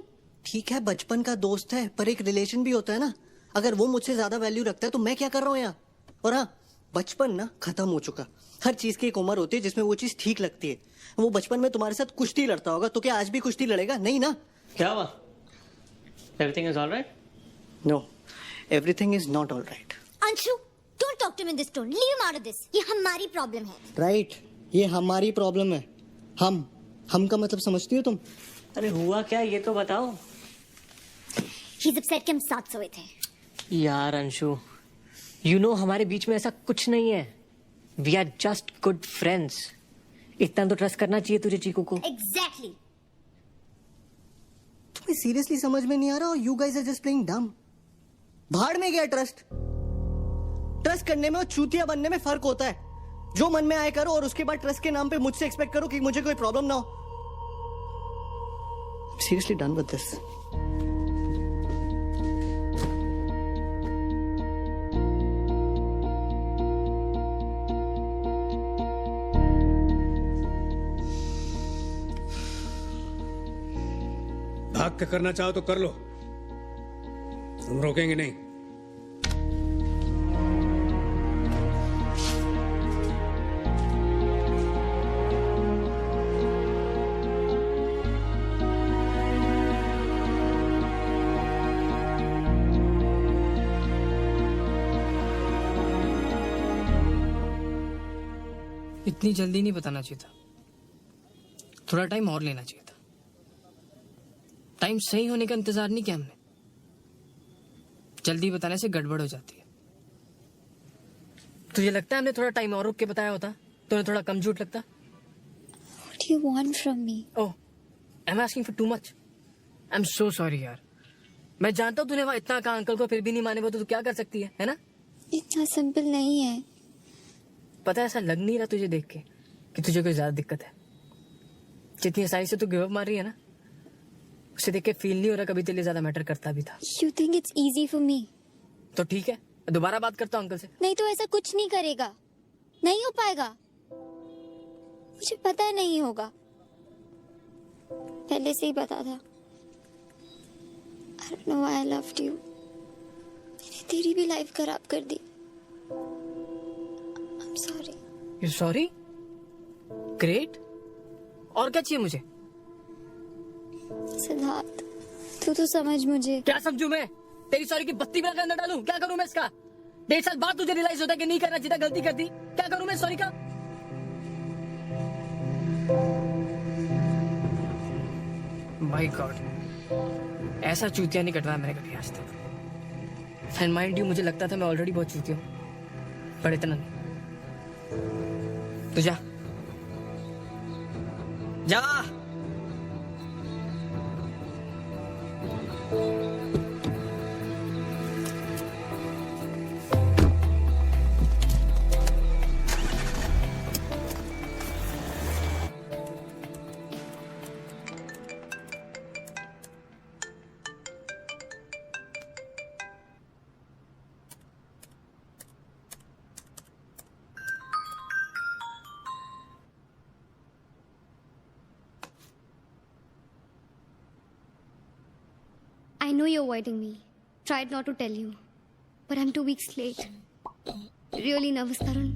ठीक है, बचपन का दोस्त है, पर एक रिलेशन भी होता है ना। अगर वो मुझसे ज्यादा वैल्यू रखता है तो मैं क्या कर रहा हूँ यहाँ। और हाँ, बचपन ना खत्म हो चुका। हर चीज की एक उम्र होती है जिसमें वो चीज ठीक लगती है। वो बचपन में तुम्हारे साथ कुश्ती लड़ता होगा तो क्या आज भी कुश्ती लड़ेगा? नहीं ना। क्या हुआ? Everything is all right? No, everything is not all right. Anshu, don't talk to me in this tone. Leave him out of this. ये हमारी प्रॉब्लम है. Right, ये हमारी प्रॉब्लम है। हम का मतलब समझती हो तुम? अरे हुआ क्या ये तो बताओ। He's upset कि हम साथ सोए थे. यार अंशु, you know हमारे बीच में ऐसा कुछ नहीं है। We are just good friends. इतना तो ट्रस्ट करना चाहिए तुझे चीकू को। Exactly. तुम्हें सीरियसली समझ में नहीं आ रहा और you guys are just playing dumb. भाड़ में गया ट्रस्ट। ट्रस्ट करने में और चूतिया बनने में फर्क होता है। जो मन में आए करो और उसके बाद ट्रस्ट के नाम पे मुझसे एक्सपेक्ट करो कि मुझे कोई प्रॉब्लम ना हो। I'm seriously done with this. भाग के करना चाहो तो कर लो, हम रोकेंगे नहीं। इतनी जल्दी नहीं बताना चाहिए था, थोड़ा टाइम और लेना चाहिए था। टाइम सही होने का इंतजार नहीं किया हमने। जल्दी बताने से गड़बड़ हो जाती है। तुझे लगता है हमने थोड़ा टाइम और रुक के बताया होता तो उन्हें थोड़ा कम झूठ लगता? What do you want from me? Oh, I'm asking for too much. I'm so sorry यार। मैं जानता हूँ तूने वहाँ इतना कहा अंकल को, फिर भी नहीं माने वो तो तू क्या कर सकती है ना? इतना सिंपल नहीं है। पता है ऐसा लग नहीं रहा तुझे देख के कि तुझे कोई ज्यादा दिक्कत है। जितनी आसानी से तू गिव अप मार रही है ना, उसे देख के फील नहीं हो रहा कभी तेरे लिए ज्यादा मैटर करता भी था। You think it's easy for me? तो ठीक है, दोबारा बात करता हूँ अंकल से। नहीं तो ऐसा कुछ नहीं करेगा, नहीं हो पाएगा। मुझे पता है नहीं होगा, पहले से ही पता था। I don't know why I loved you. मैंने तेरी भी लाइफ खराब कर दी। I'm sorry. You're sorry? Great. और क्या चाहिए मुझे? सिद्धार्थ, तू तो समझ मुझे। क्या समझूं मैं? तेरी सॉरी की बत्ती में अंदर डालूं? क्या करूं मैं इसका? 1.5 साल बाद तुझे रियलाइज होता है कि नहीं करना चाहिए, गलती कर दी। क्या करूं मैं सॉरी का? माय गॉड, ऐसा चूतिया नहीं कटवाया मैंने कभी आज तक। एंड माइंड यू, मुझे लगता था मैं ऑलरेडी बहुत चूतिया हूं, पर इतना नहीं। तो जा जा। I know you're avoiding me. Tried not to tell you, but I'm 2 weeks late. Really nervous, Tarun.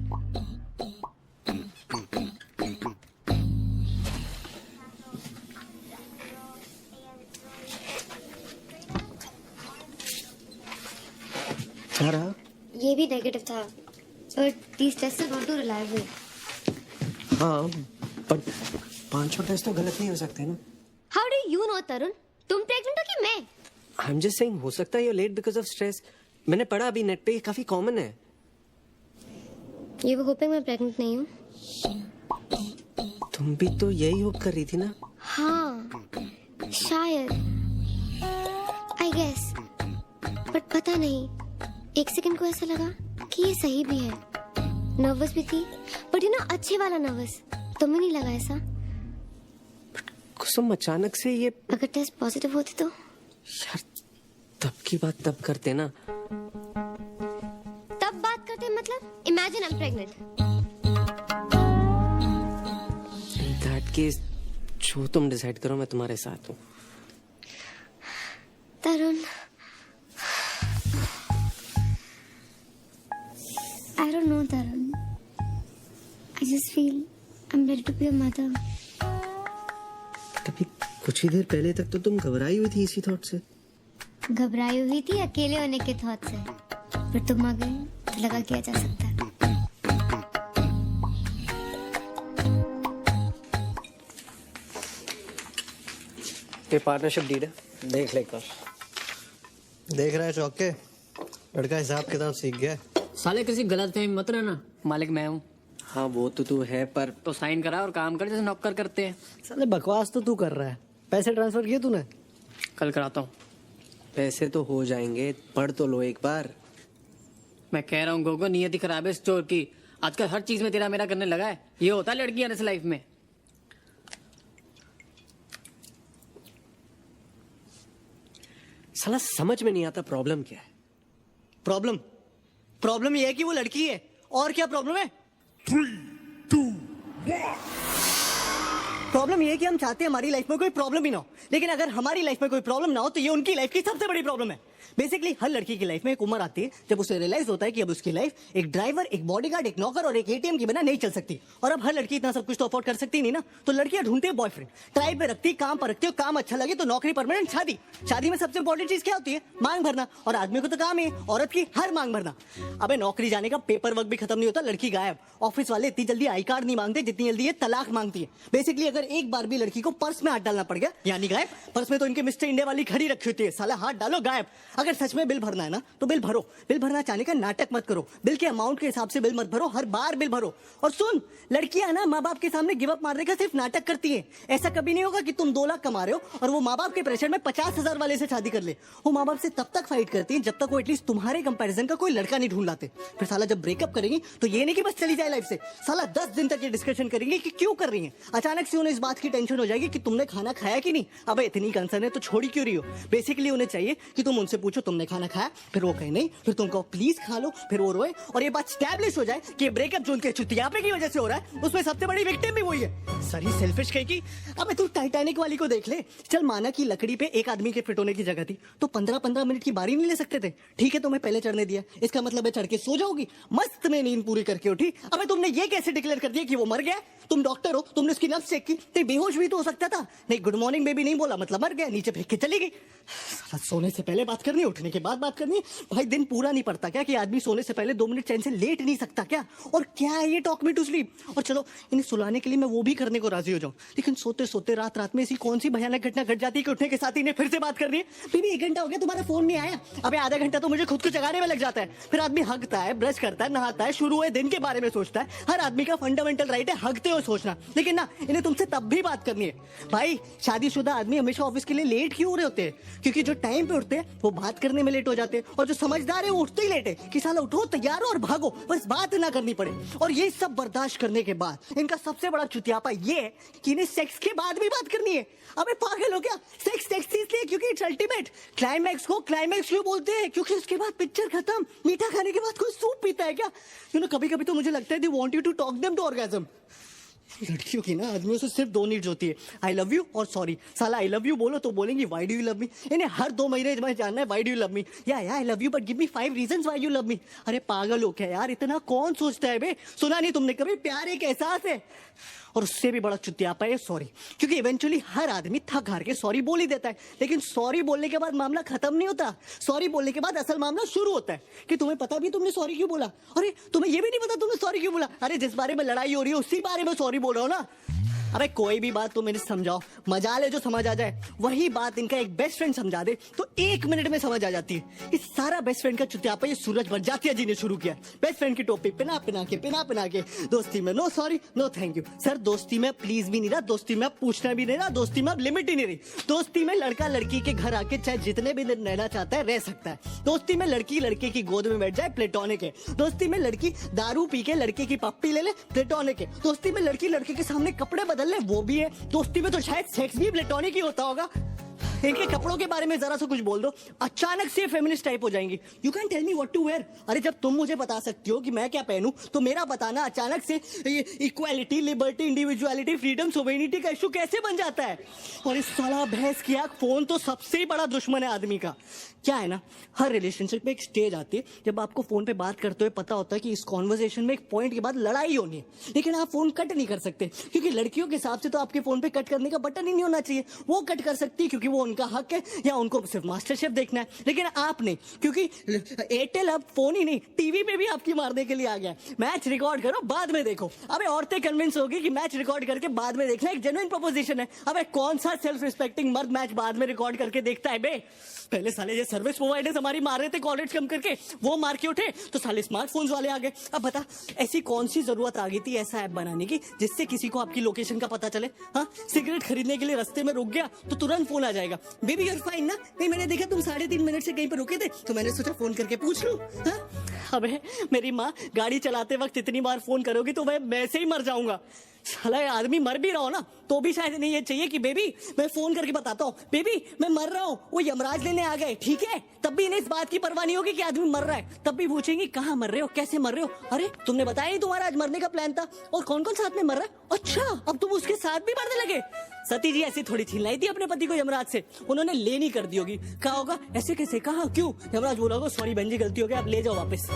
क्या रहा? ये भी नेगेटिव था, but these tests are not too reliable. हाँ, पर 5 टेस्ट तो गलत नहीं हो सकते ना। How do you know, Tarun? तुम प्रेग्नेंट हो कि मैं? I'm just saying, हो सकता है you're late because of stress. मैंने पढ़ा अभी नेट पे, ये काफी कॉमन है। You were hoping मैं प्रेग्नेंट नहीं हूँ? तुम तुम भी तो यही होप कर रही थी ना? हाँ शायद, आई गेस, बट पता नहीं, एक सेकंड को ऐसा लगा कि ये सही भी है। नर्वस भी थी, बट यू नो अच्छे वाला नर्वस। तुम्हें नहीं लगा ऐसा? कुसुम अचानक से ये, अगर टेस्ट पॉजिटिव होती तो? यार तब की बात तब करते ना। तब बात करते मतलब? Imagine I am pregnant. That case जो तुम डिसाइड करो, मैं तुम्हारे साथ हूँ। तरुण, I don't know, Tarun. I just feel I'm ready to be a mother. तभी कुछ ही देर पहले तक तो तुम घबराई हुई थी इसी थॉट से। घबराई हुई थी अकेले होने के थॉट से, पर तुम आ गए तो लगा किया जा सकता है। ये पार्टनरशिप डीड है, देख ले कर। देख रहा है चौके, लड़का हिसाब किताब सीख गया है। साले किसी गलत फहमी मत रहना, मालिक मैं हूँ। हाँ वो तो तू है, पर तो साइन करा और काम कर जैसे नौकर करते हैं। साले बकवास तो तू कर रहा है। पैसे ट्रांसफर किए तूने? कल कराता हूँ। पैसे तो हो जाएंगे, पढ़ तो लो एक बार। मैं कह रहा हूँ गोगो, नियति खराब है स्टोर की। आजकल हर चीज में तेरा मेरा करने लगा है। ये होता है लड़की आने से लाइफ में। साला समझ में नहीं आता प्रॉब्लम क्या है। प्रॉब्लम ये है कि वो लड़की है। और क्या प्रॉब्लम है? 3, 2, 1। प्रॉब्लम ये है कि हम चाहते हैं हमारी लाइफ में कोई प्रॉब्लम ही ना हो, लेकिन अगर हमारी लाइफ में कोई प्रॉब्लम ना हो तो ये उनकी लाइफ की सबसे बड़ी प्रॉब्लम है। बेसिकली हर लड़की की लाइफ में एक उम्र आती है जब उसे रियलाइज होता है कि अब उसकी लाइफ एक ड्राइवर, एक बॉडीगार्ड, एक नौकर और एक एटीएम के बिना नहीं चल सकती। और अब हर लड़की इतना सब कुछ तो अफोर्ड कर सकती नहीं ना, तो लड़कियां ढूंढती है बॉयफ्रेंड, ट्राई पे रखती, काम पर रखती हो, काम अच्छा लगे तो नौकरी, परमानेंट, शादी। शादी में सबसे इंपॉर्टेंट चीज क्या होती है? मांग भरना। और आदमी को तो काम है औरत की हर मांग भरना। अबे नौकरी जाने का पेपर वर्क भी खत्म नहीं होता, लड़की गायब। ऑफिस वाले इतनी जल्दी आई कार्ड नहीं मांगते जितनी जल्दी ये तलाक मांगती है। बेसिकली अगर एक बार भी लड़की को पर्स में हाथ डालना पड़ गया यानी गायब। पर्स में तो इनके मिस्टर इंडिया वाली घड़ी रखी होती है, साला हाथ डालो गायब। अगर सच में बिल भरना है ना तो बिल भरो। बिल भरना चाहने का नाटक मत करो, बिल के अमाउंट के हिसाब से बिल मत भरो, हर बार बिल भरो। और सुन, लड़कियां ना माँ बाप के सामने गिव अप मारने का सिर्फ नाटक करती हैं। ऐसा कभी नहीं होगा कि तुम 2 लाख कमा रहे हो और वो माँ बाप के प्रेशर में 50,000 वाले से शादी कर ले। वो माँ बाप से तब तक फाइट करती हैं जब तक वो एटलीस्ट तुम्हारे कंपैरिजन का कोई लड़का नहीं ढूंढ लाते। फिर साला जब ब्रेकअप करेंगी तो ये नहीं कि बस चली जाए लाइफ से, साला 10 दिन तक ये डिस्कशन करेंगे कि क्यों कर रही है। अचानक से उन्हें इस बात की टेंशन हो जाएगी कि तुमने खाना खाया कि नहीं। अब इतनी कंसर्न है तो छोड़ी क्यों रही हो? बेसिकली उन्हें चाहिए कि तुम उनसे पूछो तुमने खाना खाया, फिर वो कहे नहीं, फिर तुम कहो प्लीज खा लो, फिर वो रोए और ये बात स्टैब्लिश हो जाए कि ब्रेकअप जो उनके चुतियापे की वजह से हो रहा है उसमें सबसे बड़ी विक्टिम भी वही है। सरी सेल्फिश कहेगी। अबे तू टाइटैनिक वाली को देख ले। चल माना कि लकड़ी पे एक आदमी के फिट होने की जगह थी तो 15-15 मिनट की बारी नहीं ले सकते थे? ठीक है तुम्हें पहले चढ़ने दिया, इसका मतलब है चढ़ के सो जाओगी, मस्त में नींद पूरी करके उठी। अबे तुमने ये कैसे डिक्लेयर कर दिया कि वो मर गया? तुम डॉक्टर हो, तुमने उसकी नब्ज चेक की, तो बेहोश भी तो हो सकता था। नहीं गुड मॉर्निंग बेबी नहीं बोला मतलब मर गया, नीचे फेंक के चली गई। सोने से पहले बात करनी, उठने के बाद बात करनी। भाई दिन पूरा नहीं पड़ता क्या कि आदमी सोने से पहले 2 मिनट चैन से लेट नहीं सकता क्या? और क्या है ये टॉक मी टू स्लीप? और चलो इन्हें सुलाने के लिए मैं वो भी करने को राजी हो जाऊं, लेकिन सोते सोते रात रात में ऐसी कौन सी भयानक घटना घट जाती है कि उठने के साथ इन्हें फिर से बात करनी है। बेबी 1 घंटा हो गया तुम्हारा फोन नहीं आया। अबे आधा घंटा तो मुझे खुद को जगाने में लग जाता है। फिर आदमी हगता है, ब्रश करता है, नहाता है, शुरू हुए दिन के बारे में सोचता है। हर आदमी का फंडामेंटल राइट है हगते हुए सोचना, लेकिन ना इन्हें तुमसे तब भी बात करनी है। भाई शादीशुदा आदमी हमेशा ऑफिस के लिए लेट क्यों हो रहे होते हैं? क्योंकि जो टाइम पे उठते हैं वो बात करने में लेट हो जाते हैं, और जो समझदार है वो उठते ही लेट है कि साला उठो, तैयार हो और भागो, बस बात ना करनी पड़े। और ये सब बर्दाश्त करने के बाद इनका सबसे बड़ा चुतियापा ये है कि इन्हें सेक्स के बाद भी बात करनी है। अबे पागल हो क्या? सेक्स सेक्सी इसलिए क्योंकि इट्स अल्टीमेट। क्लाइमैक्स को क्लाइमैक्स क्यों बोलते हैं? क्योंकि उसके बाद पिक्चर खत्म। मीठा खाने के बाद कोई सूप पीता है क्या? यू नो कभी कभी तो मुझे लगता है they want you to talk them to orgasm. लड़कियों की ना आदमियों से सिर्फ 2 नीड्स होती है, आई लव यू और सॉरी। साला आई लव यू बोलो तो बोलेंगी why do you love me. इन्हें हर 2 महीने में जानना है why do you love me, या I love you but give me 5 reasons why you love me. अरे पागल हो क्या यार, इतना कौन सोचता है बे? सुना नहीं तुमने कभी प्यार एक एहसास है? और उससे भी बड़ा चुतियापा है सॉरी, क्योंकि इवेंचुअली हर आदमी थक हार के सॉरी बोल ही देता है, लेकिन सॉरी बोलने के बाद मामला खत्म नहीं होता। सॉरी बोलने के बाद असल मामला शुरू होता है कि तुम्हें पता भी तुमने सॉरी क्यों बोला। अरे तुम्हें ये भी नहीं पता तुमने सॉरी क्यों बोला? अरे जिस बारे में लड़ाई हो रही है उसी बारे में सॉरी बोल रहा हो ना। अबे कोई भी बात तुम इन्हें समझाओ, मजा ले जो समझ आ जाए। वही बात इनका एक बेस्ट फ्रेंड समझा दे तो 1 मिनट में समझ आ जाती है। इस सारा बेस्ट फ्रेंड का चुतियापा ये सूरज बरजातिया जी ने शुरू किया। बेस्ट फ्रेंड की टोपी पिना पिना के दोस्ती में no sorry no thank you. Sir दोस्ती में प्लीज भी नहीं रहा, दोस्ती में पूछना भी नहीं रहा, दोस्ती में अब लिमिट ही नहीं रही। दोस्ती में लड़का लड़की के घर आके चाहे जितने भी दिन रहना चाहता है रह सकता है। दोस्ती में लड़की लड़के की गोद में बैठ जाए, प्लेटोनिक है। दोस्ती में लड़की दारू पी के लड़के की पप्पी ले ले, प्लेटोनिक है। दोस्ती में लड़की लड़के के सामने कपड़े बदल ले, वो भी है। दोस्ती में तो शायद सेक्स भी प्लेटोनिक ही होता होगा। इनके कपड़ों के बारे में जरा सा कुछ बोल दो, अचानक से फेमिनिस्ट टाइप हो जाएंगी। You can tell me what to wear. अरे जब तुम मुझे बता सकती हो कि मैं क्या पहनूं, तो मेरा बताना अचानक से equality, liberty, individuality, freedom, sovereignty का इशू कैसे बन जाता है? और इस साला भैंस की आंख, फोन तो सबसे बड़ा दुश्मन है आदमी का। क्या है ना, हर रिलेशनशिप में एक स्टेज आती है जब आपको फोन पे बात करते हुए पता होता है कि इस कॉन्वर्सेशन में एक पॉइंट के बाद लड़ाई होनी है, लेकिन आप फोन कट नहीं कर सकते क्योंकि लड़कियों के हिसाब से तो आपके फोन पे कट करने का बटन ही नहीं होना चाहिए। वो कट कर सकती है क्योंकि वो उनका हक है या उनको सिर्फ मास्टर शेफ देखना है, लेकिन आप नहीं, क्योंकि एयरटेल अब फोन ही नहीं टीवी पे भी आपकी मारने के लिए आ गया। मैच रिकॉर्ड करो बाद में देखो। अबे औरतें कन्विंस होगी कि मैच रिकॉर्ड करके बाद में देखना एक जेन्युइन प्रोपोजिशन है। अबे कौन सा सेल्फ रिस्पेक्टिंग मर्द मैच बाद में रिकॉर्ड करके देखता है बे? पहले साले ये सर्विस प्रोवाइडर्स हमारी मार रहे थे कॉलेज कम करके, वो मार के उठे तो साले स्मार्टफोन्स वाले आ गए। अब बता ऐसी कौन सी जरूरत आ गई थी ऐसा ऐप बनाने की जिससे किसी को आपकी लोकेशन का पता चले? हाँ, सिगरेट खरीदने के लिए रास्ते में रुक गया तो तुरंत फोन आ जाएगा, बेबी यूर फाइन ना? नहीं, मैंने देखा तुम 3.5 मिनट से कहीं पर रुके थे तो मैंने सोचा फोन करके पूछ लूं। हाँ? अबे मेरी माँ, गाड़ी चलाते वक्त इतनी बार फोन करोगी तो मैं से ही मर जाऊंगा। साला आदमी मर भी रहा हो ना तो भी शायद नहीं ये चाहिए कि बेबी मैं फोन करके बताता हूँ, बेबी मैं मर रहा हूँ, वो यमराज लेने आ गए, ठीक है? तब भी इन्हें इस बात की परवाह नहीं होगी कि आदमी मर रहा है। तब भी पूछेंगे कहाँ मर रहे हो, कैसे मर रहे हो? अरे तुमने बताया ही तुम्हारा आज मरने का प्लान था, और कौन कौन साथ में मर रहा है? अच्छा, अब तुम उसके साथ भी मरने लगे। सती जी ऐसी थोड़ी छीन लाई थी अपने पति को यमराज से, उन्होंने ले नहीं कर दी होगी। कहा होगा ऐसे कैसे, कहा क्यों? यमराज बोला होगा सॉरी बहन जी गलती हो गई, आप ले जाओ वापस।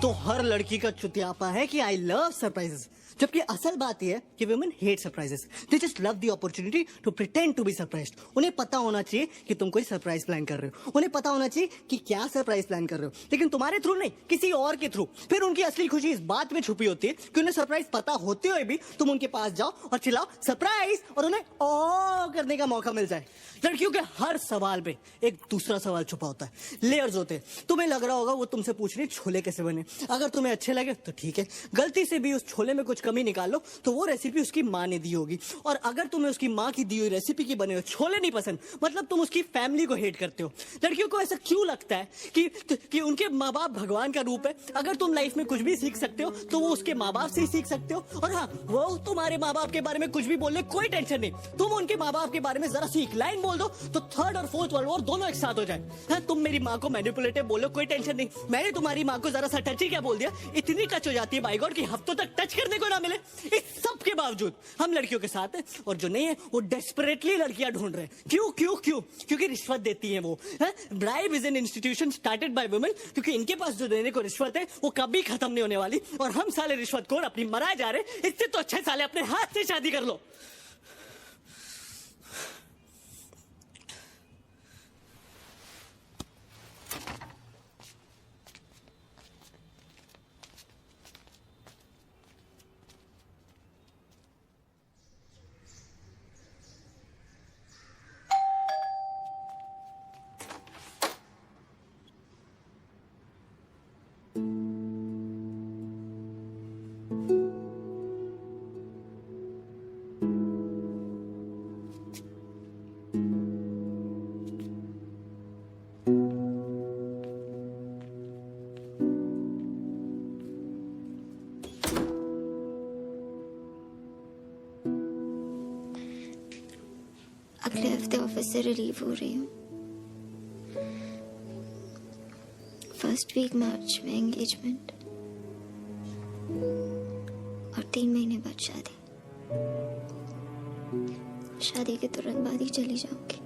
तो हर लड़की का चुतियापा है कि आई लव सरप्राइजेस, जबकि असल बात यह है कि women hate surprises. They just love the opportunity to pretend to be surprised. उन्हें पता होना चाहिए कि तुम कोई सरप्राइज प्लान कर रहे हो, उन्हें पता होना चाहिए कि क्या सरप्राइज प्लान कर रहे हो, लेकिन तुम्हारे थ्रू नहीं, किसी और के थ्रू। फिर उनकी असली खुशी इस बात में छुपी होती है कि उन्हें सरप्राइज पता होते हुए भी तुम उनके पास जाओ और चिल्लाओ सरप्राइज, और उन्हें ओ करने का मौका मिल जाए। लड़कियों के हर सवाल पे एक दूसरा सवाल छुपा होता है, लेयर्स होते हैं। तुम्हें लग रहा होगा वो तुमसे पूछ रही छोले कैसे बने, अगर तुम्हें अच्छे लगे तो ठीक है, गलती से भी उस छोले में कुछ कमी निकाल लो तो वो रेसिपी उसकी माँ ने दी होगी, और अगर तुम्हें उसकी माँ की दी हुई रेसिपी की बने हुए छोले नहीं पसंद, मतलब तुम उसकी फैमिली को हेट करते हो। लड़कियों को ऐसा क्यों लगता है कि उनके माँ बाप भगवान का रूप है? अगर तुम लाइफ में कुछ भी सीख सकते हो तो वो उसके माँ बाप से ही सीख सकते हो। और हाँ, वो तुम्हारे माँ बाप के बारे में कुछ भी बोले कोई टेंशन नहीं, तुम उनके माँ बाप के बारे में जरा सी एक लाइन बोल दो तो 3rd और 4th वर्ल्ड वॉर दोनों एक साथ हो जाए। हाँ, तुम मेरी माँ को मैनिपुलेटिव बोलो कोई टेंशन नहीं, मैंने तुम्हारी माँ को जरा सा टच ही क्या बोल दिया, इतनी टच हो जाती है बाय गॉड कि हफ्तों तक टच करने को ना मिले। इस सब के बावजूद हम लड़कियों के साथ हैं, और जो नहीं है वो डेस्परेटली लड़कियां ढूंढ रहे हैं। क्यों क्यों क्यों? क्योंकि रिश्वत देती हैं वो। Bribe is an institution started by women, क्योंकि इनके पास जो देने को रिश्वत है वो कभी खत्म नहीं होने वाली, और हम साले रिश्वतखोर अपनी मराए जा रहे। इससे तो अच्छे साले अपने हाथ से शादी कर लो। अगले हफ्ते ऑफिस से रिलीव हो रही हूँ। 1st वीक मार्च में एंगेजमेंट, और 3 महीने बाद शादी। शादी के तुरंत बाद ही चली जाऊंगी।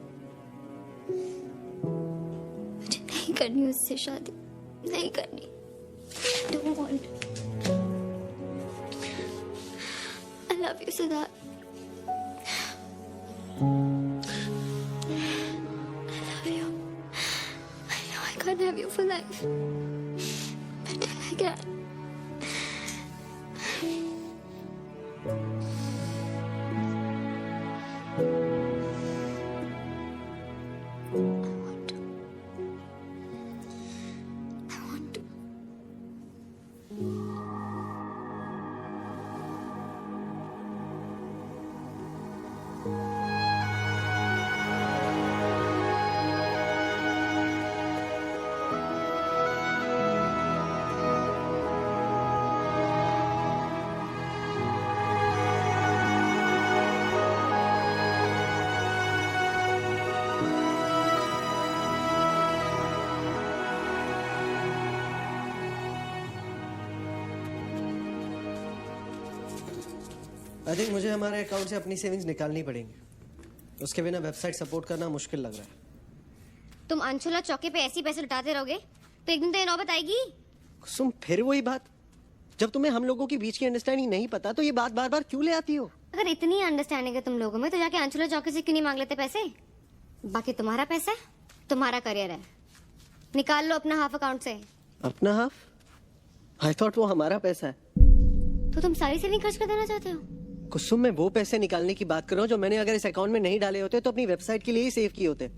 मुझे नहीं करनी उससे शादी, नहीं करनी। I don't want. I love you, Siddharth. I can't have you for life, but I can. I think मुझे हमारे अकाउंट से अपनी सेविंग्स निकालनी पड़ेंगी। उसके बिना वेबसाइट सपोर्ट करना मुश्किल लग रहा है। तुम अंशुला चौके पे ऐसे ही पैसे लुटाते रहोगे तो एक दिन तो ये नौबत आएगी। कुसुम, फिर वही बात। जब तुम्हें हम लोगों के बीच की अंडरस्टैंडिंग नहीं पता तो ये बात बार बार क्यों ले आती हो? अगर इतनी अंडरस्टैंडिंग है तुम लोगों में तो जाके अंशुला चौके से क्यों नहीं मांग लेते पैसे? बाकी तुम्हारा पैसा है, तुम्हारा करियर है, निकाल लो अपना हाफ अकाउंट से। अपना हाफ? आई थॉट वो हमारा पैसा है। तो तुम सारी सेविंग खर्च कर देना चाहते हो? कुसुम, मैं वो पैसे निकालने की बात कर रहा हूँ जो मैंने अगर इस अकाउंट में नहीं डाले होते तो अपनी वेबसाइट के लिए ही सेव किए होते।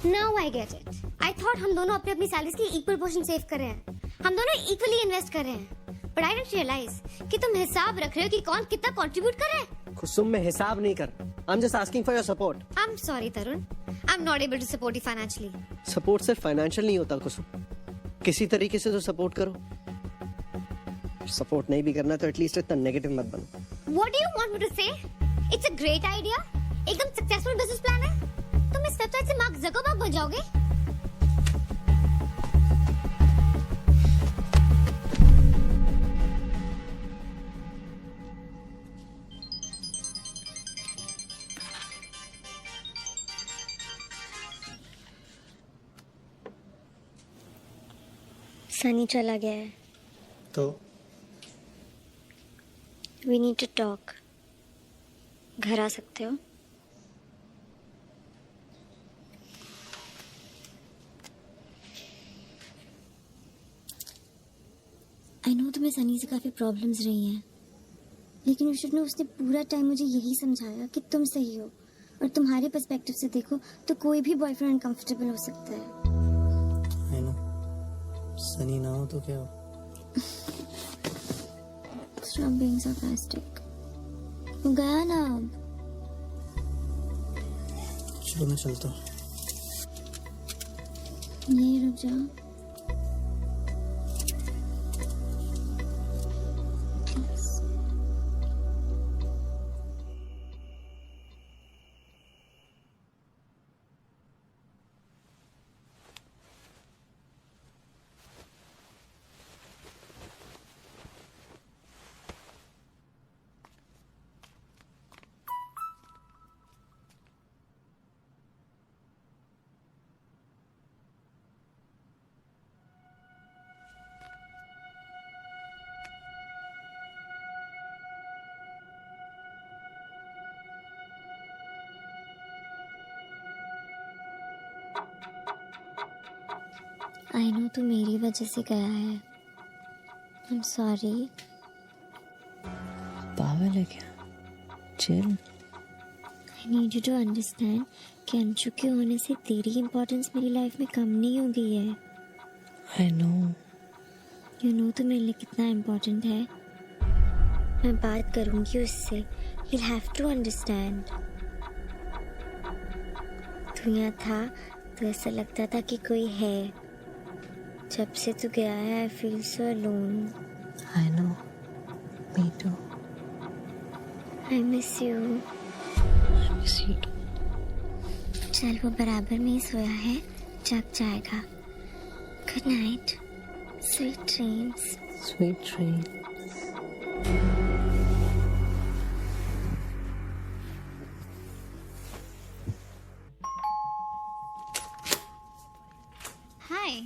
Now I get it. I thought हम दोनों अपनी अपनी सैलरीज की इक्वल पोर्शन सेव कर रहे हैं, हम दोनों इक्वली इन्वेस्ट कर रहे हैं। बट आई डिडंट रियलाइज कि तुम हिसाब रख रहे हो कि कौन कितना कंट्रीब्यूट कर रहा है। कुसुम, मैं हिसाब नहीं कर, I am just asking for your support. I am sorry Tarun, I am not able to support you financially. Support सिर्फ फाइनेंशियल नहीं होता कुसुम, किसी तरीके से तो सपोर्ट करो। सपोर्ट नहीं भी करना तो एटलीस्ट इतना नेगेटिव मत बनो। What do you want me to say? It's a great idea, एकदम सक्सेसफुल बिजनेस प्लान है। तुम इस वेबसाइट से मार्क जकरबर्ग बन जाओगे। सनी चला गया है तो वी नीड टू टॉक। घर आ सकते हो? आई नो तुम्हें सनी से काफी प्रॉब्लम्स रही हैं, लेकिन यू शुड नो उसने पूरा टाइम मुझे यही समझाया कि तुम सही हो, और तुम्हारे पर्सपेक्टिव से देखो तो कोई भी बॉयफ्रेंड अनकंफर्टेबल हो सकता है। आई नो, सनी ना हो तो क्या हो? Stop being sarcastic. वो गया ना अब। चलो मैं चलता हूँ। यहीं रुक जाओ। आई नो तू मेरी वजह से गया है, आई एम सॉरी। पागल है क्या? Chill. I need you to understand कि अंशु के होने से तेरी इम्पोर्टेंस मेरी लाइफ में कम नहीं हो गई है। I know. यू नो तो मेरे लिए कितना इम्पोर्टेंट है। मैं बात करूंगी उससे, you'll have to understand। तू यहाँ था तो ऐसा लगता था कि कोई है, जब से तू गया है I feel so alone. I know, me too. I miss you. I miss you too. चल वो बराबर में ही सोया है, जग जाएगा। Good night, sweet dreams. Sweet dreams. Hi.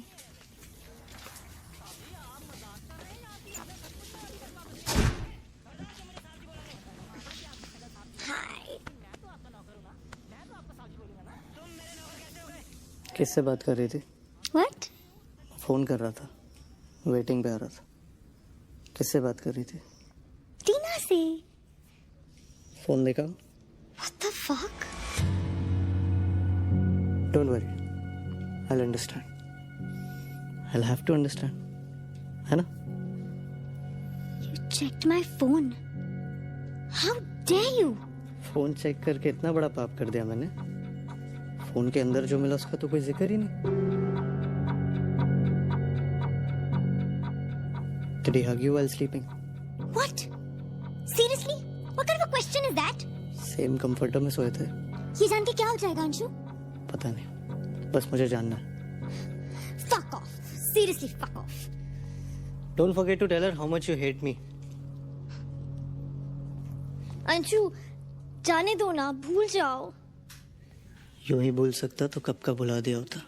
किससे बात कर रही थी? व्हाट? फोन कर रहा था, वेटिंग पे आ रहा था। किससे बात कर रही थी? टीना से। फोन देखा? What the fuck? Don't worry, I'll understand. I'll have to understand, है ना? You checked my phone. How dare you? Phone check करके इतना बड़ा पाप कर दिया मैंने? फोन के अंदर जो मिला उसका तो कोई जिक्र ही नहीं। Did he hug you while sleeping? What? Seriously? What kind of a question is that? Same comforter में सोए थे। ये जान के क्या हो जाएगा अंशु? पता नहीं, बस मुझे जानना है। Fuck off. Seriously, fuck off. Don't forget to tell her how much you hate me. Anshu जाने दो ना, भूल जाओ। यूं ही भूल सकता तो कब का भुला दिया होता।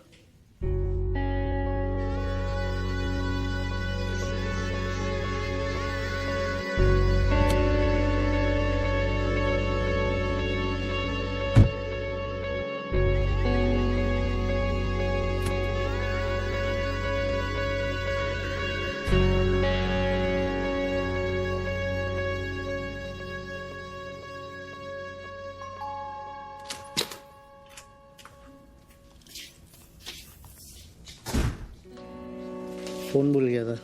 फोन भूल गया था।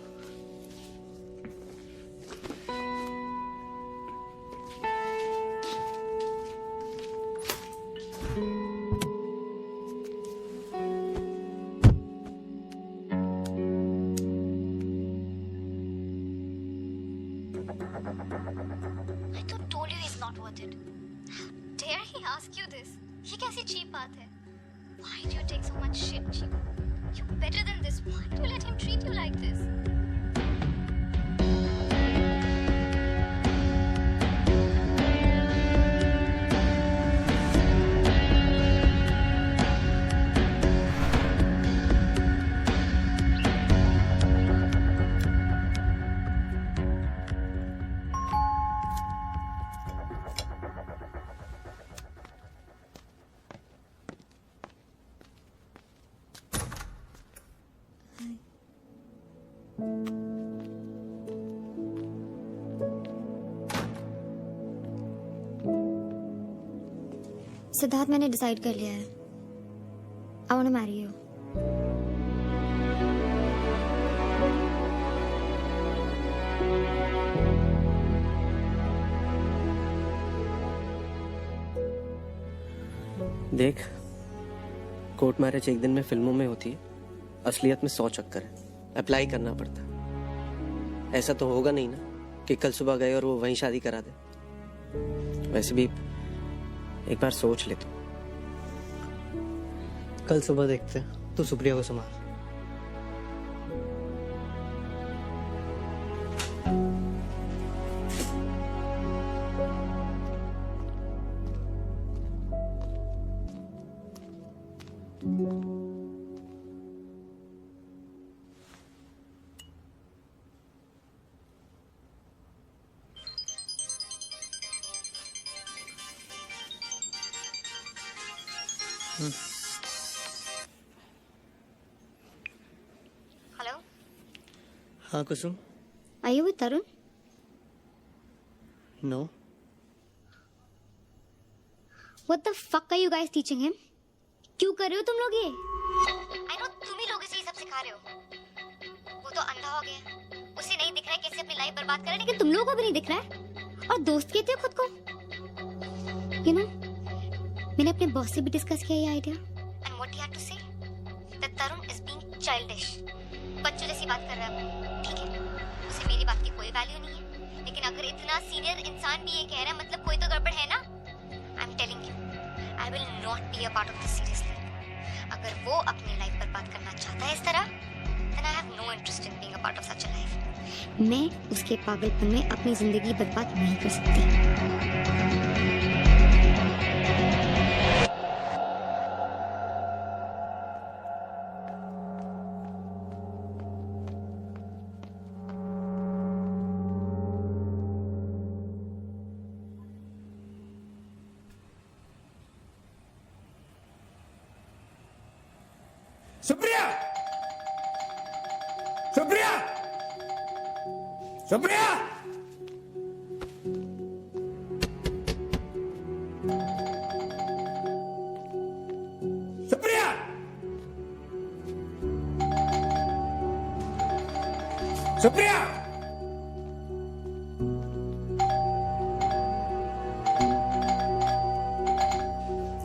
I told you he's not worth it. Dare he ask you this? ये कैसी cheap बात है? Why do you take so much shit, cheap? You're better than this. Why do you let him treat you like this? Siddharth, मैंने डिसाइड कर लिया है। I want to marry you. देख, कोर्ट मैरिज एक दिन में फिल्मों में होती है, असलियत में 100 चक्कर है। अप्लाई करना पड़ता। ऐसा तो होगा नहीं ना कि कल सुबह गए और वो वहीं शादी करा दे। वैसे भी एक बार सोच ले। तो कल सुबह देखते हैं। तू सुप्रिया को संभाल। हेलो, हाँ Kusum. Are you with Tarun? No. What the fuck are you guys teaching him? क्यों कर रहे हो तुम लोग ये? आई नो तुम ही लोग इसे ये सब सिखा रहे हो। वो तो अंधा हो गया, उसे नहीं दिख रहा है कैसे अपनी लाइफ बर्बाद कर रहा है, लेकिन तुम लोगों को भी नहीं दिख रहा है। और दोस्त कहते हो खुद को। यू नो, मैंने अपने बॉस से भी डिस्कस किया ये idea, and what he had to say that Tarun is being childish. बच्चों जैसी बात कर रहा है वो, ठीक है? उसे मेरी बात की कोई वैल्यू नहीं है, लेकिन अगर इतना सीनियर इंसान भी ये कह रहा है, मतलब कोई तो गड़बड़ है ना। I am telling you, I will not be a part of this seriously. अगर वो अपनी लाइफ बर्बाद करना चाहता है इस तरह, then I have no interest in being a part of such a life. मैं उसके पागलपन में अपनी जिंदगी बर्बाद नहीं कर सकती। सुप्रिया! सुप्रिया! सुप्रिया! सुप्रिया! सुप्रिया!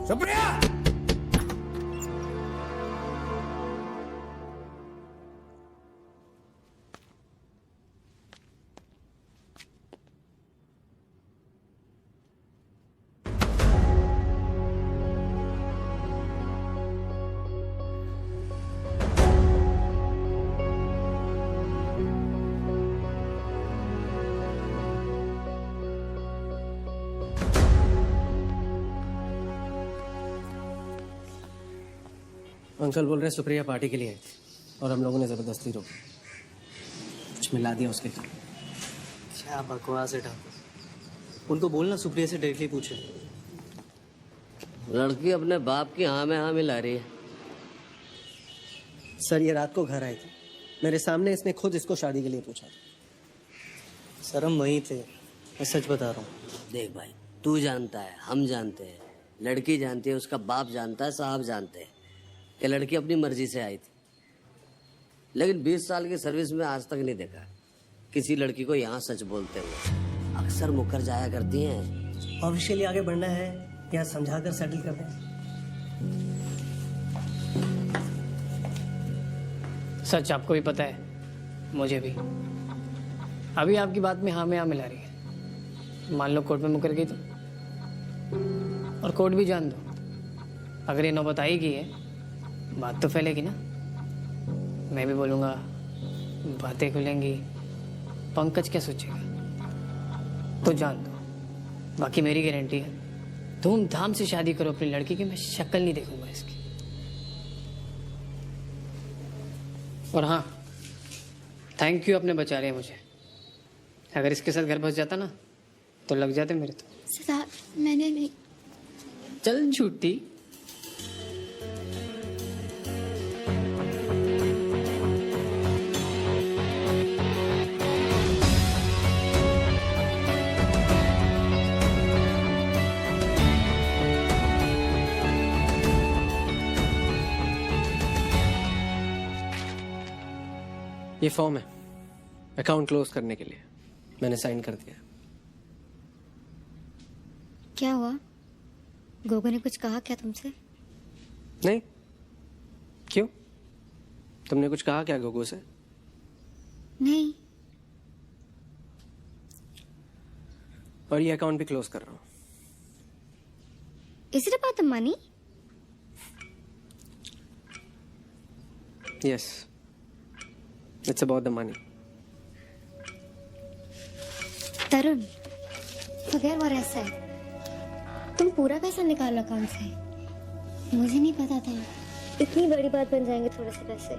सुप्रिया! अंकल बोल रहे सुप्रिया पार्टी के लिए आई थी और हम लोगों ने जबरदस्ती रोकी, कुछ मिला दिया उसके घर। क्या बकवास है ठाकुर, उनको बोलना सुप्रिया से डायरेक्टली पूछे। लड़की अपने बाप की हाँ में हाँ मिला रही है। सर ये रात को घर आई थी, मेरे सामने इसने खुद इसको शादी के लिए पूछा था। सर हम वहीं थे, मैं सच बता रहा हूँ। देख भाई, तू जानता है, हम जानते हैं, लड़की जानती है, उसका बाप जानता है, साहब जानते हैं कि लड़की अपनी मर्जी से आई थी। लेकिन 20 साल की सर्विस में आज तक नहीं देखा किसी लड़की को यहाँ सच बोलते हुए। अक्सर मुकर जाया करती हैं। ऑफिशियली आगे बढ़ना है या समझाकर सेटल करना है? सच आपको भी पता है, मुझे भी। अभी आपकी बात में हाँ में हाँ मिला रही है। मान लो कोर्ट में मुकर गई तो, और कोर्ट भी जान दो, अगर ये नौबत आएगी है, बात तो फैलेगी ना। मैं भी बोलूँगा, बातें खुलेंगी, पंकज क्या सोचेगा, तो जान दो। बाकी मेरी गारंटी है, धूमधाम से शादी करो अपनी लड़की की, मैं शक्ल नहीं देखूंगा इसकी। और हाँ, थैंक यू, अपने बचा रहे हैं मुझे। अगर इसके साथ घर बस जाता ना तो लग जाते मेरे तो। सिद्धार्थ मैंने नहीं। चल झूठी। ये फॉर्म है अकाउंट क्लोज करने के लिए, मैंने साइन कर दिया। क्या हुआ? गोगो ने कुछ कहा क्या तुमसे? नहीं, क्यों? तुमने कुछ कहा क्या गोगो से? नहीं। और ये अकाउंट भी क्लोज कर रहा हूँ। Is it about the money? Yes, it's about the money. तरुण, बगैर वो ऐसा है, तुम पूरा पैसा निकालो अकाउंट से। मुझे नहीं पता था इतनी बड़ी बात बन जाएंगे थोड़े से पैसे।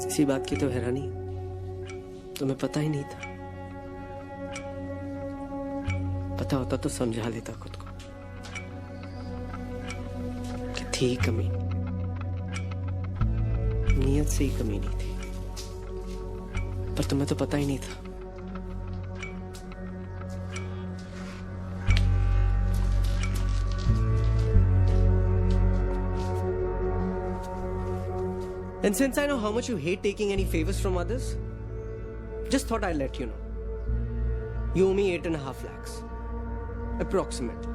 इसी बात की तो हैरानी, तुम्हें पता ही नहीं था। पता होता तो समझा लेता खुद को कि थी कमी, नीयत से ही कमी नहीं थी, पर तुम्हें तो पता ही नहीं था। And since I know how much you hate taking any favors from others, just thought I'd let you know. You owe me 8.5 lakhs. Approximately.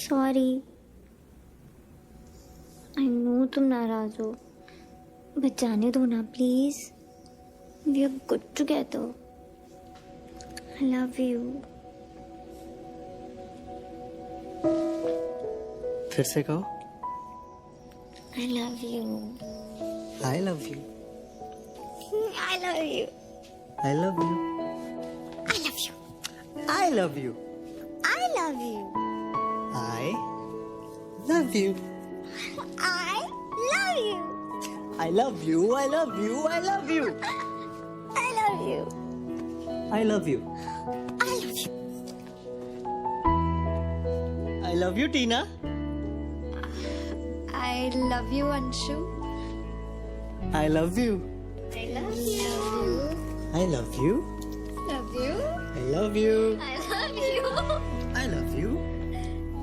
Sorry. I know तुम नाराज हो, बट जाने दो ना please. We are good together. I love you. फिर से कहो। I love you. I love you. I love you. I love you. I love you. I love you. I love you. I love you. I love you. I love you. I love you. I love you. I love you. I love you. I love you. I love you, Tina. I love you, Anshu. I love you. I love you. I love you. Love you. I love you. I love you. I love you.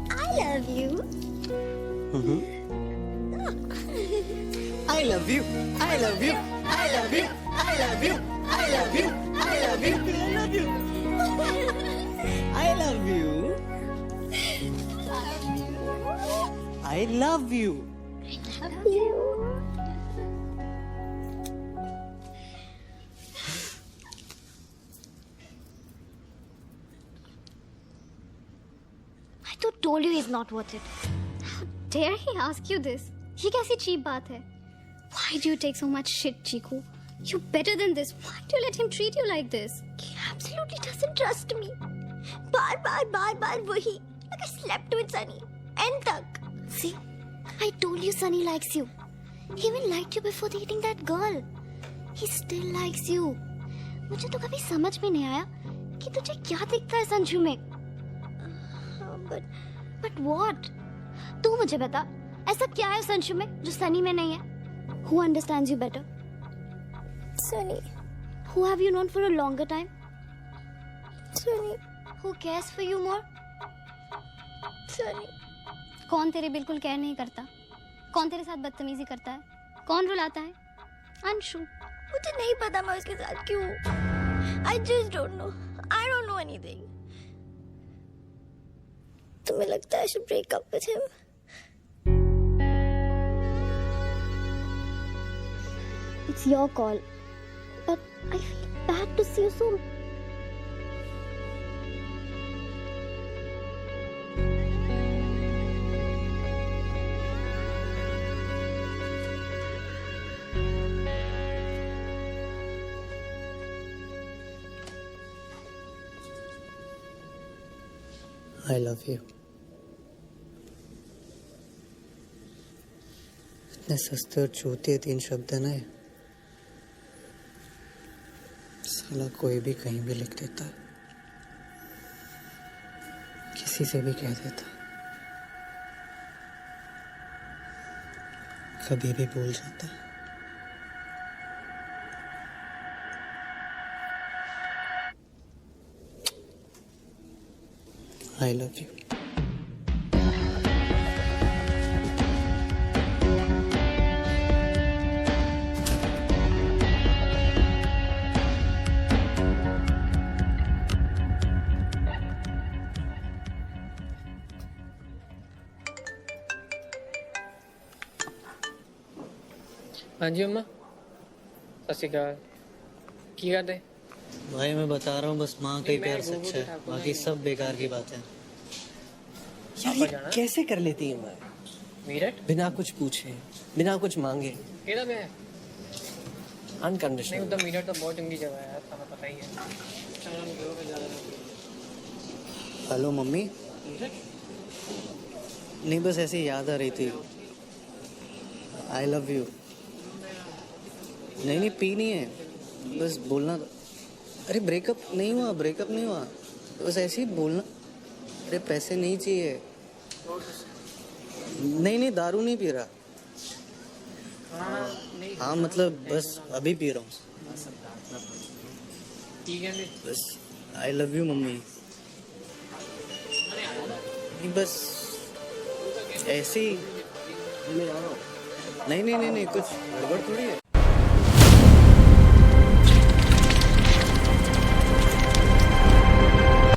I love you. I love you. I love you. I love you. I love you. I love you. I love you. I love you. I love you. I love you. Love you. I तो told you he's not worth it. How dare he ask you this? ये कैसी cheap बात है? Why do you take so much shit, Chiku? You're better than this. Why do you let him treat you like this? He absolutely doesn't trust me. बार वही. Like I slept with Sunny. End तक. See, I told you Sunny likes you. He even liked you before dating that girl. He still likes you. मुझे तो कभी समझ में नहीं आया कि तुझे क्या दिखता है संजू में. But what? तू मुझे बता, ऐसा क्या है संजू में जो सनी में नहीं है? Who understands you better? Sunny. Who have you known for a longer time? Sunny. Who cares for you more? Sunny. कौन तेरे बिल्कुल केयर नहीं करता? कौन तेरे साथ बदतमीजी करता है? कौन रुलाता है? अंशु. मुझे नहीं पता मैं उसके साथ क्यों हूँ. I just don't know. I don't know anything. तुम्हें लगता है I should break up with him? It's your call. But I feel bad to see you so. I love you. इतने सस्ते और चूते 3 शब्द है ना ये. साला कोई भी कहीं भी लिख देता है, किसी से भी कह देता, कभी भी भूल जाता है. I love you. हाँ जी अम्मा, सत श्री अकाल. की करते? भाई मैं बता रहा हूँ, बस माँ का ही प्यार सच्चा है, बाकी सब बेकार की बात है. यार ये कैसे कर लेती है मैं? मीरठ बिना कुछ पूछे, बिना कुछ मांगे, केड़ा में है? अनकंडीशनल. नहीं उधर मीरठ तो बहुत चंगी जगह है यार, तुम्हें पता ही है. Hello mummy. नहीं बस ऐसे याद आ रही थी. आई लव यू. नहीं पी नहीं है, बस बोलना. अरे ब्रेकअप नहीं हुआ, बस ऐसे ही बोलना. अरे पैसे नहीं चाहिए. नहीं दारू नहीं पी रहा. हाँ मतलब बस अभी पी रहा हूँ. ठीक है बस आई लव यू मम्मी. बस ऐसे ही. नहीं कुछ गड़बड़ थोड़ी है.